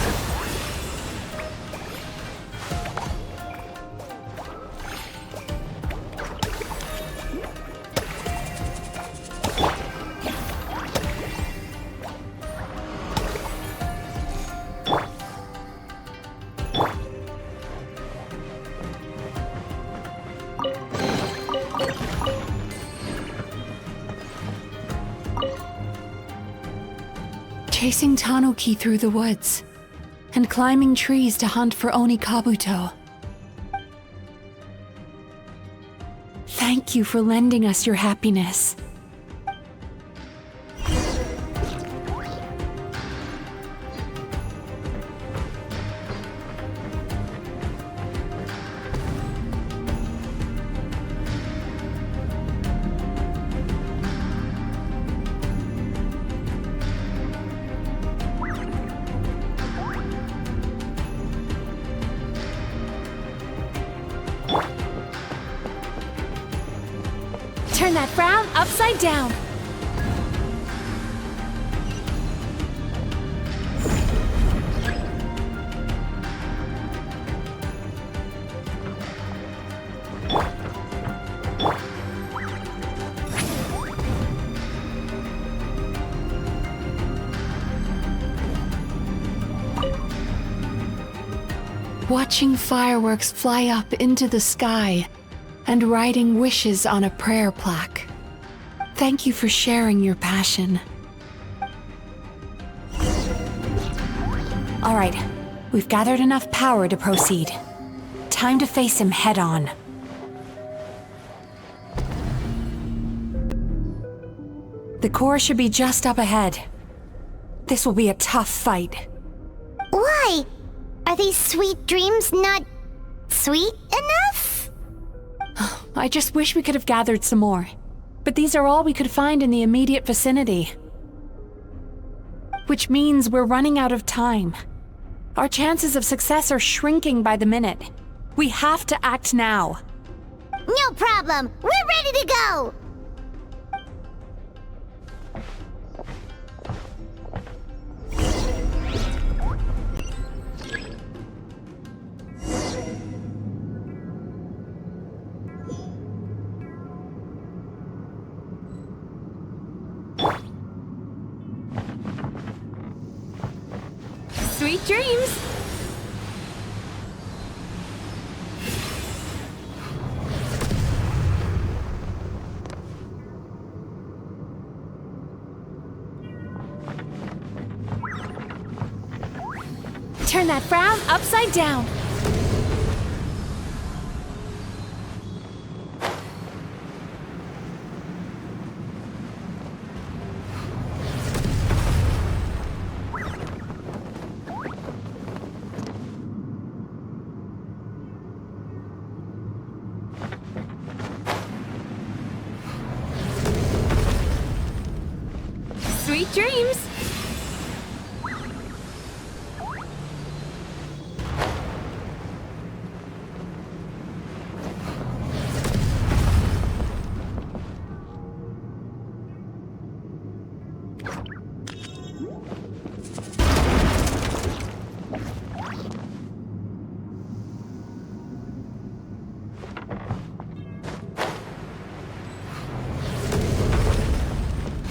Chasing Tanuki through the woods, and climbing trees to hunt for Oni Kabuto. Thank you for lending us your happiness. Turn that frown upside down. Watching fireworks fly up into the sky and writing wishes on a prayer plaque. Thank you for sharing your passion. All right, we've gathered enough power to proceed. Time to face him head on. The core should be just up ahead. This will be a tough fight. Why? Are these sweet dreams not sweet enough? I just wish we could have gathered some more. But these are all we could find in the immediate vicinity. Which means we're running out of time. Our chances of success are shrinking by the minute. We have to act now. No problem. We're ready to go. Sweet dreams! Turn that frown upside down. Sweet dreams!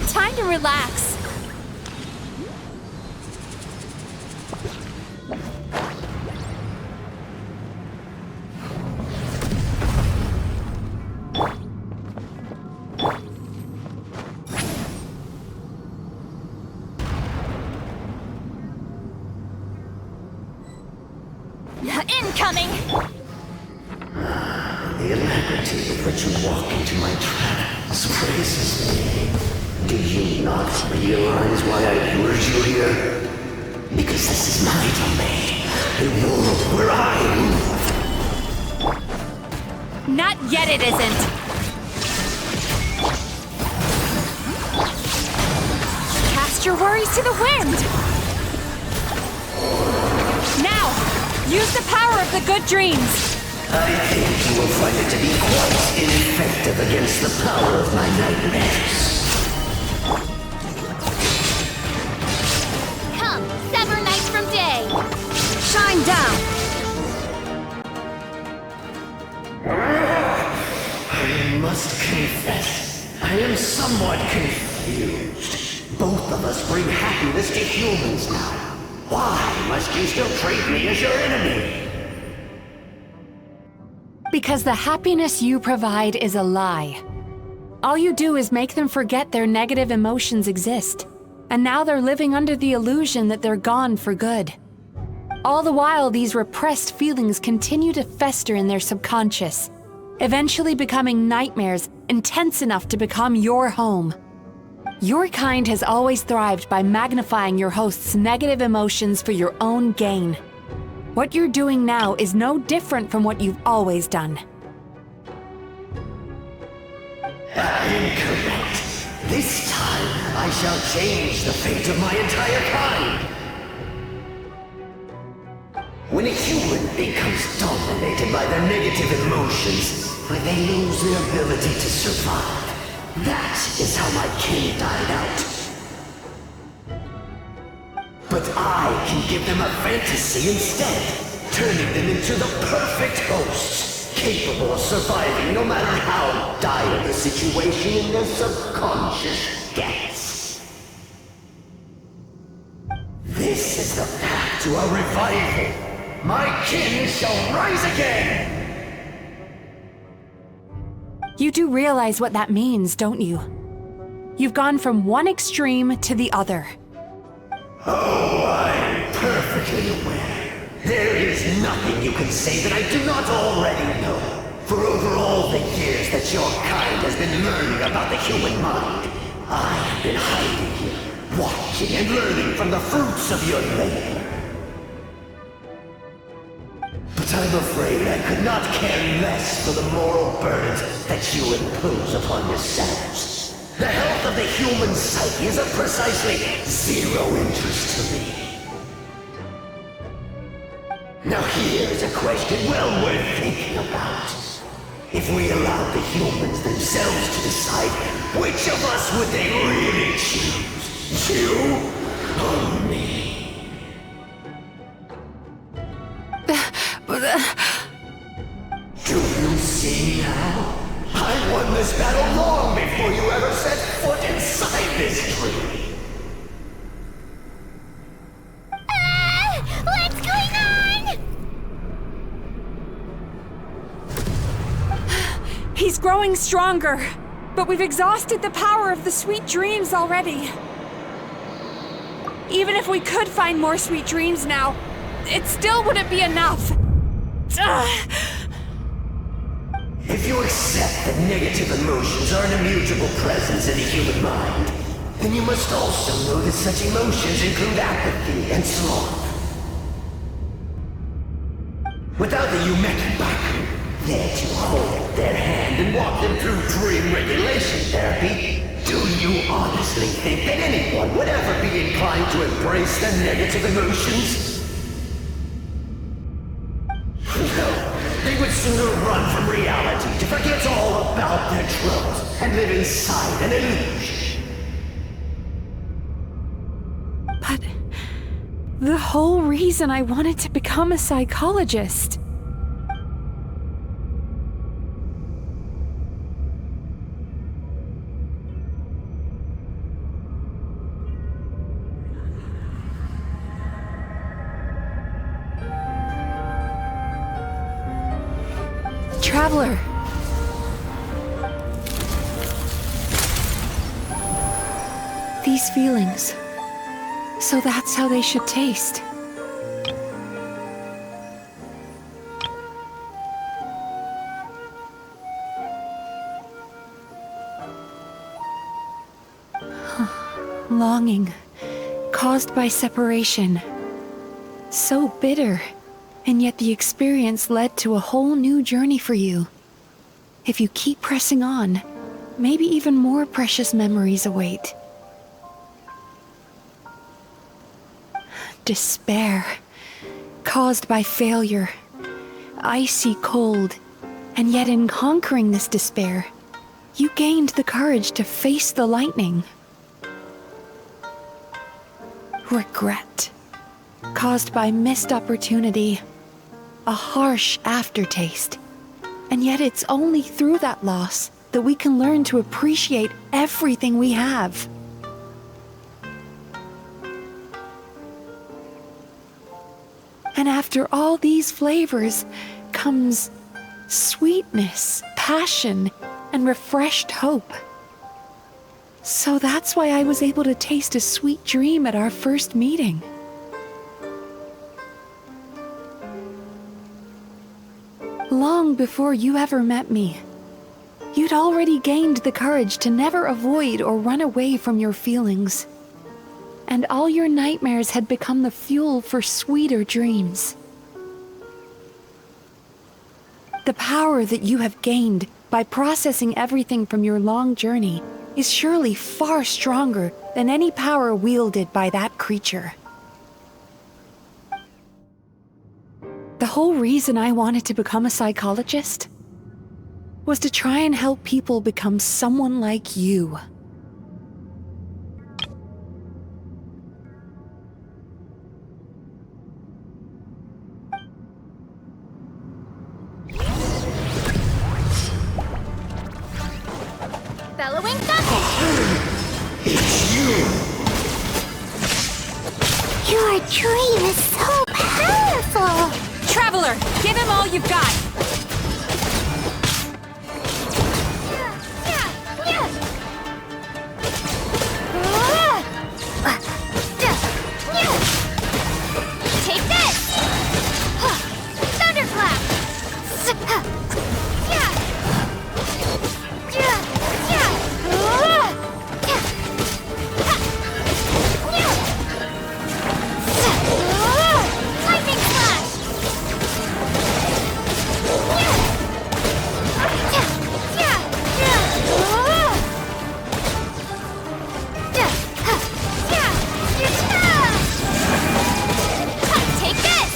Time to relax. Incoming! The alacrity with which you walk into my trance praises me. Do you not realize why I lured you here? Because this is my domain, the world where I move. Not yet it isn't! Cast your worries to the wind! Now! Use the power of the good dreams! I think you will find it to be quite ineffective against the power of my nightmares. Come, sever night from day. Shine down! I must confess, I am somewhat confused. Both of us bring happiness to humans now. Why must you still treat me as your enemy? Because the happiness you provide is a lie. All you do is make them forget their negative emotions exist. And now they're living under the illusion that they're gone for good. All the while, these repressed feelings continue to fester in their subconscious, eventually becoming nightmares intense enough to become your home. Your kind has always thrived by magnifying your host's negative emotions for your own gain. What you're doing now is no different from what you've always done. Incorrect. This time, I shall change the fate of my entire kind. When a human becomes dominated by their negative emotions, they lose their ability to survive. That is how my kin died out. But I can give them a fantasy instead, turning them into the perfect hosts, capable of surviving no matter how dire the situation in their subconscious gets. This is the path to a revival. My kin shall rise again! You do realize what that means, don't you? You've gone from one extreme to the other. Oh, I'm perfectly aware. There is nothing you can say that I do not already know. For over all the years that your kind has been learning about the human mind, I have been hiding here, watching and learning from the fruits of your labor. But I'm afraid I could not care less for the moral burdens that you impose upon yourselves. The health of the human psyche is of precisely zero interest to me. Now here's a question well worth thinking about. If we allowed the humans themselves to decide, which of us would they really choose? You or me? Do you see now? I won this battle long before you ever set foot inside this tree. What's going on? He's growing stronger, but we've exhausted the power of the sweet dreams already. Even if we could find more sweet dreams now, it still wouldn't be enough. If you accept that negative emotions are an immutable presence in the human mind, then you must also know that such emotions include apathy and sloth. Without the Yumekibaku there to hold their hand and walk them through dream regulation therapy, do you honestly think that anyone would ever be inclined to embrace the negative emotions? No, they would sooner run from reality to forget all about their troubles and live inside an illusion. But the whole reason I wanted to become a psychologist. Traveler. These feelings. So that's how they should taste. Longing, caused by separation. So bitter. And yet the experience led to a whole new journey for you. If you keep pressing on, maybe even more precious memories await. Despair, caused by failure. Icy cold. And yet in conquering this despair, you gained the courage to face the lightning. Regret, caused by missed opportunity. A harsh aftertaste. And yet it's only through that loss that we can learn to appreciate everything we have. And after all these flavors comes sweetness, passion, and refreshed hope. So that's why I was able to taste a sweet dream at our first meeting. Long before you ever met me, you'd already gained the courage to never avoid or run away from your feelings. And all your nightmares had become the fuel for sweeter dreams. The power that you have gained by processing everything from your long journey is surely far stronger than any power wielded by that creature. The whole reason I wanted to become a psychologist was to try and help people become someone like you. Bellowing thunder! It's you! Your dream is so powerful! Traveler, give him all you've got! Take this! Thunderclap! Lightning slash! Take this!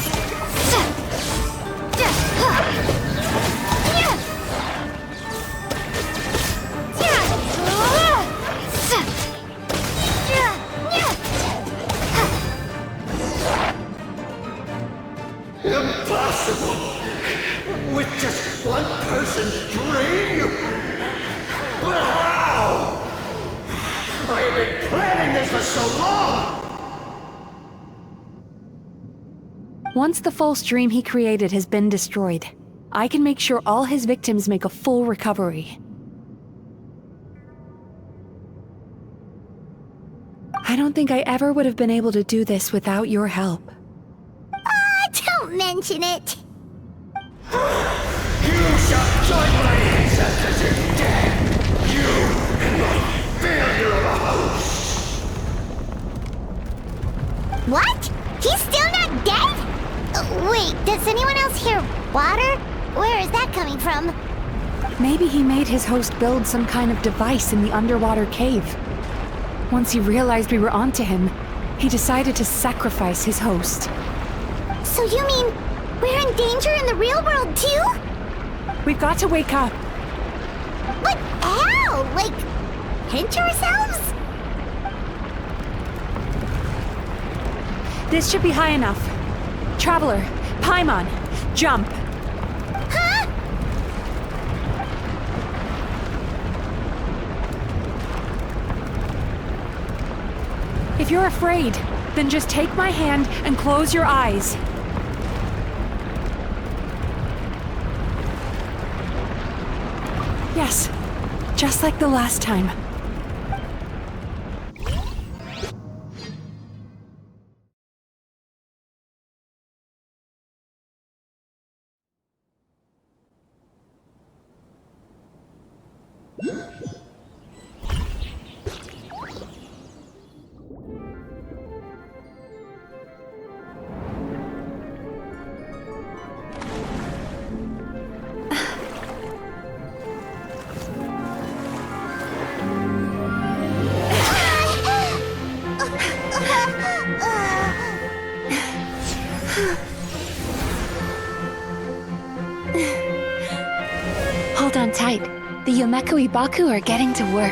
Impossible! With just one person's dream? But how? I have been planning this for so long! Once the false dream he created has been destroyed, I can make sure all his victims make a full recovery. I don't think I ever would have been able to do this without your help. Don't mention it! You shall join my ancestors in death! You and my failure of a host! What? He's still not dead? Wait, does anyone else hear water? Where is that coming from? Maybe he made his host build some kind of device in the underwater cave. Once he realized we were onto him, he decided to sacrifice his host. So you mean we're in danger in the real world too? We've got to wake up. But how? Like, pinch ourselves? This should be high enough. Traveler, Paimon, jump. Huh? If you're afraid, then just take my hand and close your eyes. Yes, just like the last time. Hold on tight. The Yomeku Ibaku are getting to work.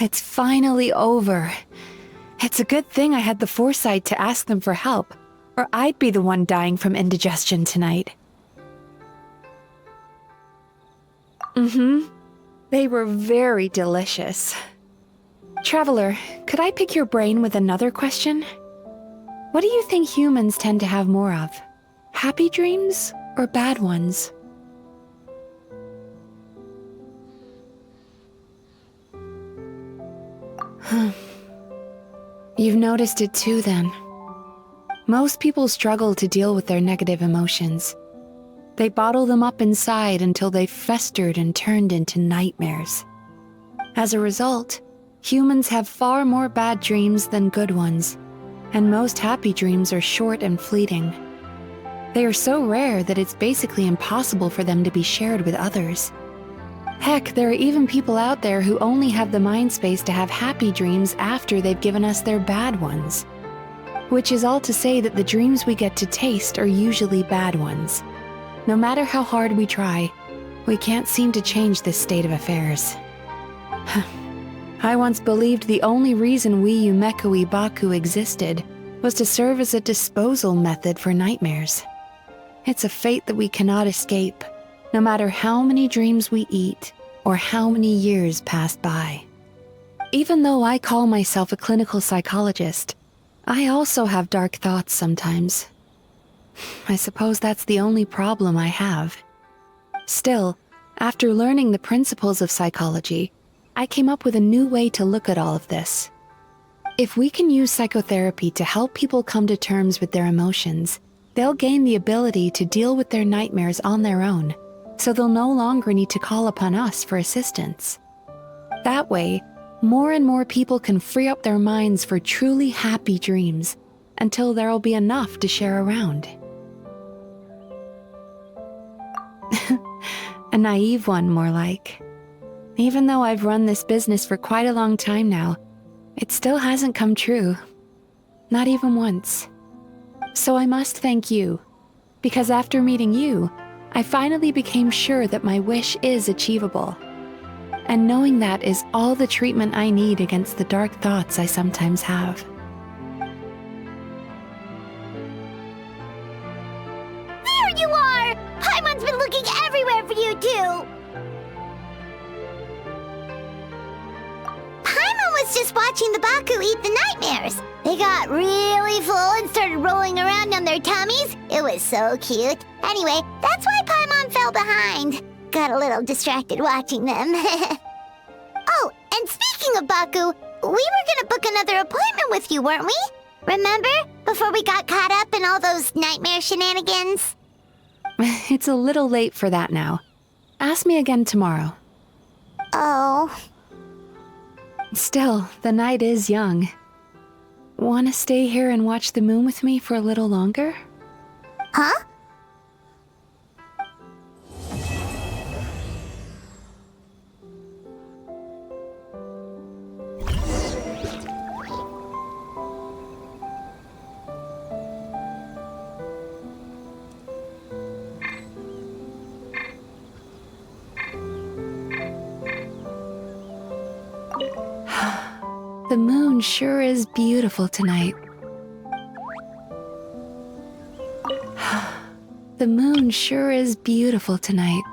It's finally over. It's a good thing I had the foresight to ask them for help, or I'd be the one dying from indigestion tonight. They were very delicious. Traveler, could I pick your brain with another question? What do you think humans tend to have more of? Happy dreams or bad ones? You've noticed it too, then. Most people struggle to deal with their negative emotions. They bottle them up inside until they've festered and turned into nightmares. As a result, humans have far more bad dreams than good ones, and most happy dreams are short and fleeting. They are so rare that it's basically impossible for them to be shared with others. Heck, there are even people out there who only have the mind space to have happy dreams after they've given us their bad ones. Which is all to say that the dreams we get to taste are usually bad ones. No matter how hard we try, we can't seem to change this state of affairs. I once believed the only reason we Yumeko Ibaku existed was to serve as a disposal method for nightmares. It's a fate that we cannot escape, no matter how many dreams we eat or how many years pass by. Even though I call myself a clinical psychologist, I also have dark thoughts sometimes. I suppose that's the only problem I have. Still, after learning the principles of psychology, I came up with a new way to look at all of this. If we can use psychotherapy to help people come to terms with their emotions, they'll gain the ability to deal with their nightmares on their own, so they'll no longer need to call upon us for assistance. That way, more and more people can free up their minds for truly happy dreams, until there'll be enough to share around. A naive one, more like. Even though I've run this business for quite a long time now, it still hasn't come true. Not even once. So I must thank you, because after meeting you, I finally became sure that my wish is achievable. And knowing that is all the treatment I need against the dark thoughts I sometimes have. There you are! Paimon's been looking everywhere for you, too! Paimon was just watching the Baku eat the nightmares. They got really full and started rolling around on their tummies. It was so cute. Anyway, that's why Paimon fell behind. Got a little distracted watching them. Oh, and speaking of Baku, we were gonna book another appointment with you, weren't we? Remember? Before we got caught up in all those nightmare shenanigans? It's a little late for that now. Ask me again tomorrow. Oh. Still, the night is young. Wanna stay here and watch the moon with me for a little longer? Huh? The moon sure is beautiful tonight. The moon sure is beautiful tonight.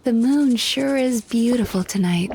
The moon sure is beautiful tonight.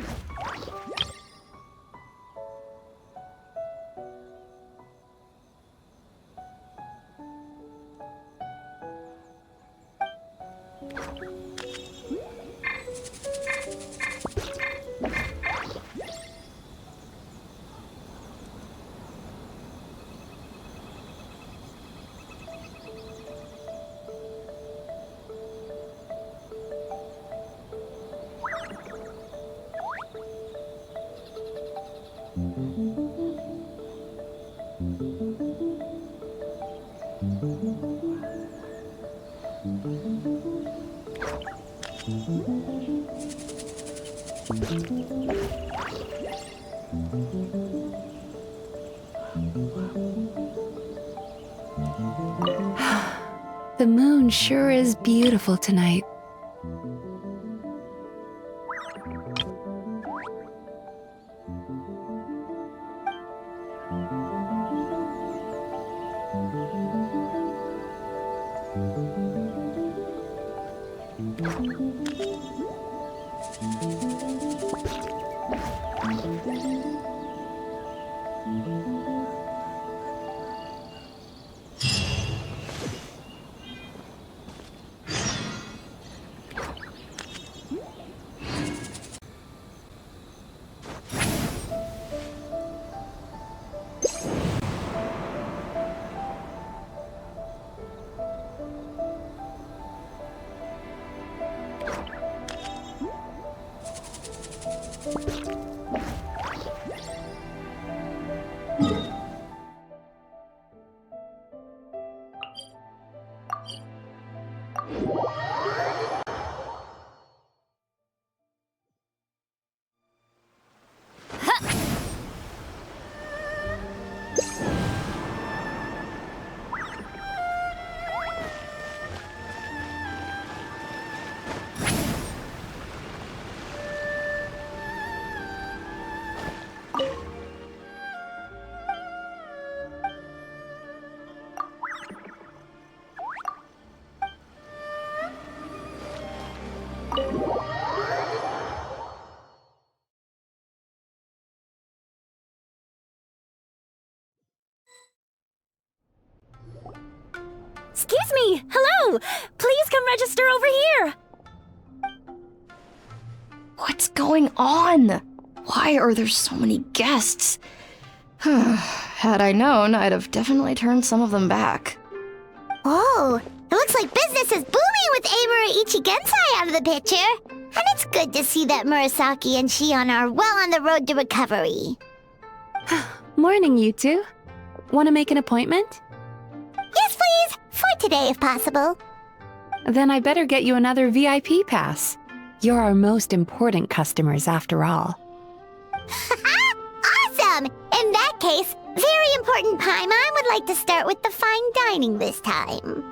The moon sure is beautiful tonight. Excuse me! Hello! Please come register over here! What's going on? Why are there so many guests? Had I known, I'd have definitely turned some of them back. Whoa, it looks like business is booming with Amura Ichigensai out of the picture. And it's good to see that Murasaki and Shion are well on the road to recovery. Morning, you two. Want to make an appointment? Yes, please! For today, if possible. Then I better get you another VIP pass. You're our most important customers, after all. Awesome! In that case, very important Paimon would like to start with the fine dining this time.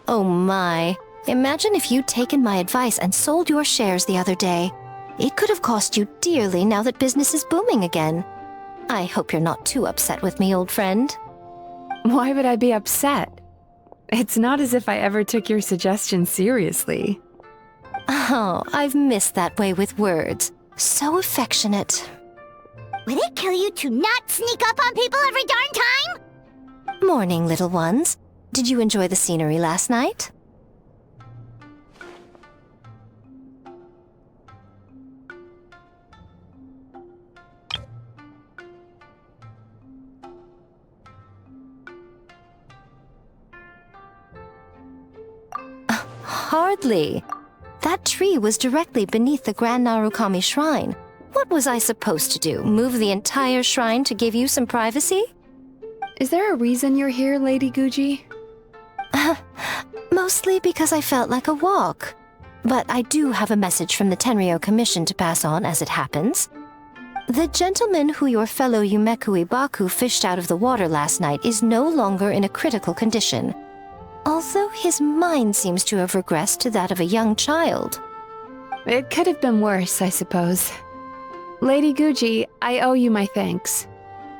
Oh my. Imagine if you'd taken my advice and sold your shares the other day. It could have cost you dearly now that business is booming again. I hope you're not too upset with me, old friend. Why would I be upset? It's not as if I ever took your suggestion seriously. Oh, I've missed that way with words. So affectionate. Would it kill you to not sneak up on people every darn time? Morning, little ones. Did you enjoy the scenery last night? Hardly. That tree was directly beneath the Grand Narukami Shrine. What was I supposed to do? Move the entire shrine to give you some privacy? Is there a reason you're here, Lady Guji? Mostly because I felt like a walk. But I do have a message from the Tenryo Commission to pass on as it happens. The gentleman who your fellow Yumeku Ibaku fished out of the water last night is no longer in a critical condition. Although his mind seems to have regressed to that of a young child. It could have been worse, I suppose. Lady Guji, I owe you my thanks.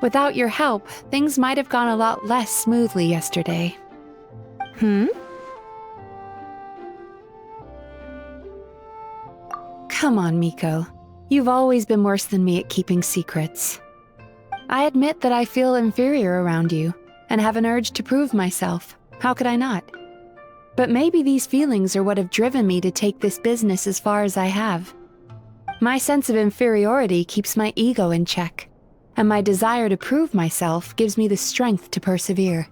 Without your help, things might have gone a lot less smoothly yesterday. Come on, Miko. You've always been worse than me at keeping secrets. I admit that I feel inferior around you, and have an urge to prove myself. How could I not? But maybe these feelings are what have driven me to take this business as far as I have. My sense of inferiority keeps my ego in check, and my desire to prove myself gives me the strength to persevere.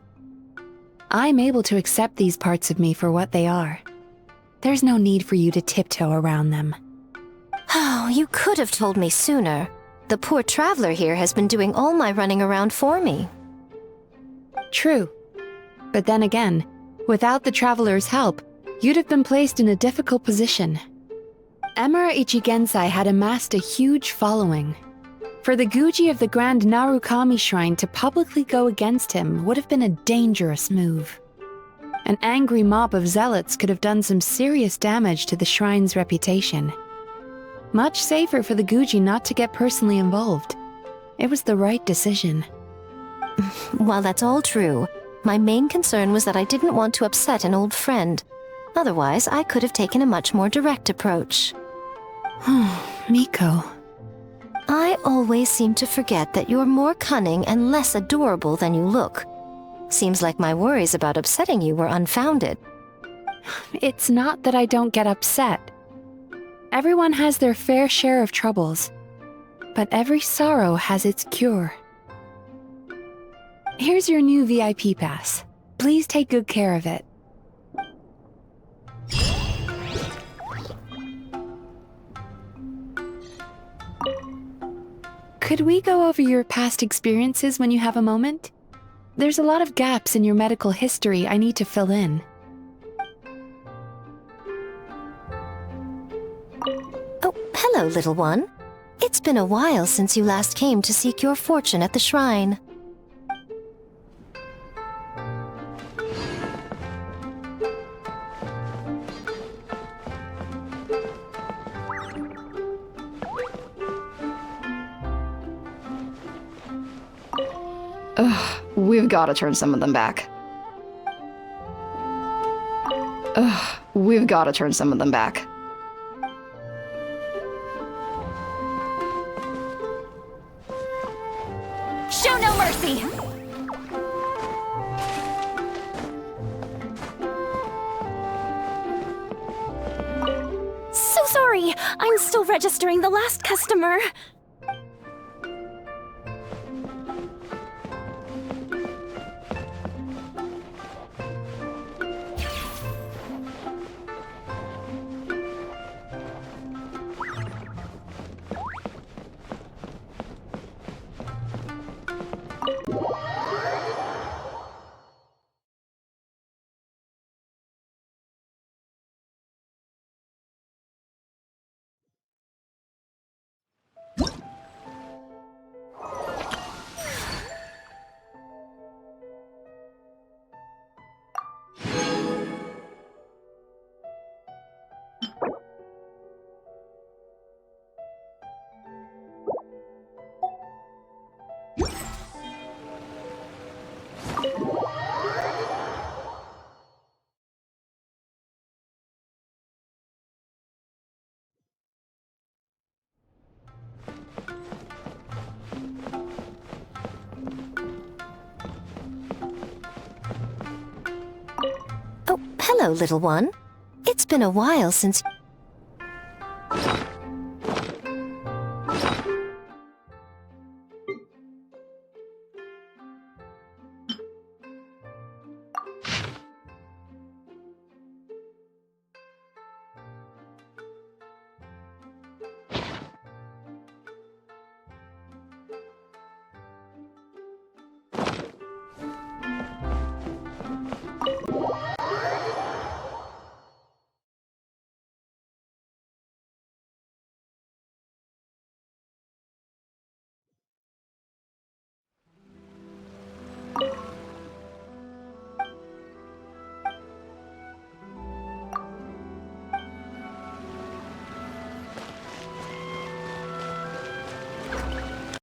I'm able to accept these parts of me for what they are. There's no need for you to tiptoe around them. Oh, you could have told me sooner. The poor traveler here has been doing all my running around for me. True. But then again, without the traveler's help, you'd have been placed in a difficult position. Emperor Ichigensai had amassed a huge following. For the Guji of the Grand Narukami Shrine to publicly go against him would have been a dangerous move. An angry mob of zealots could have done some serious damage to the shrine's reputation. Much safer for the Guji not to get personally involved. It was the right decision. While that's all true, my main concern was that I didn't want to upset an old friend. Otherwise, I could have taken a much more direct approach. Miko. I always seem to forget that you're more cunning and less adorable than you look. Seems like my worries about upsetting you were unfounded. It's not that I don't get upset. Everyone has their fair share of troubles, but every sorrow has its cure. Here's your new VIP pass. Please take good care of it. Could we go over your past experiences when you have a moment? There's a lot of gaps in your medical history I need to fill in. Oh, hello, little one. It's been a while since you last came to seek your fortune at the shrine. Ugh, we've got to turn some of them back. Ugh, we've got to turn some of them back. Show no mercy! So sorry, I'm still registering the last customer. Oh, hello, little one. It's been a while since...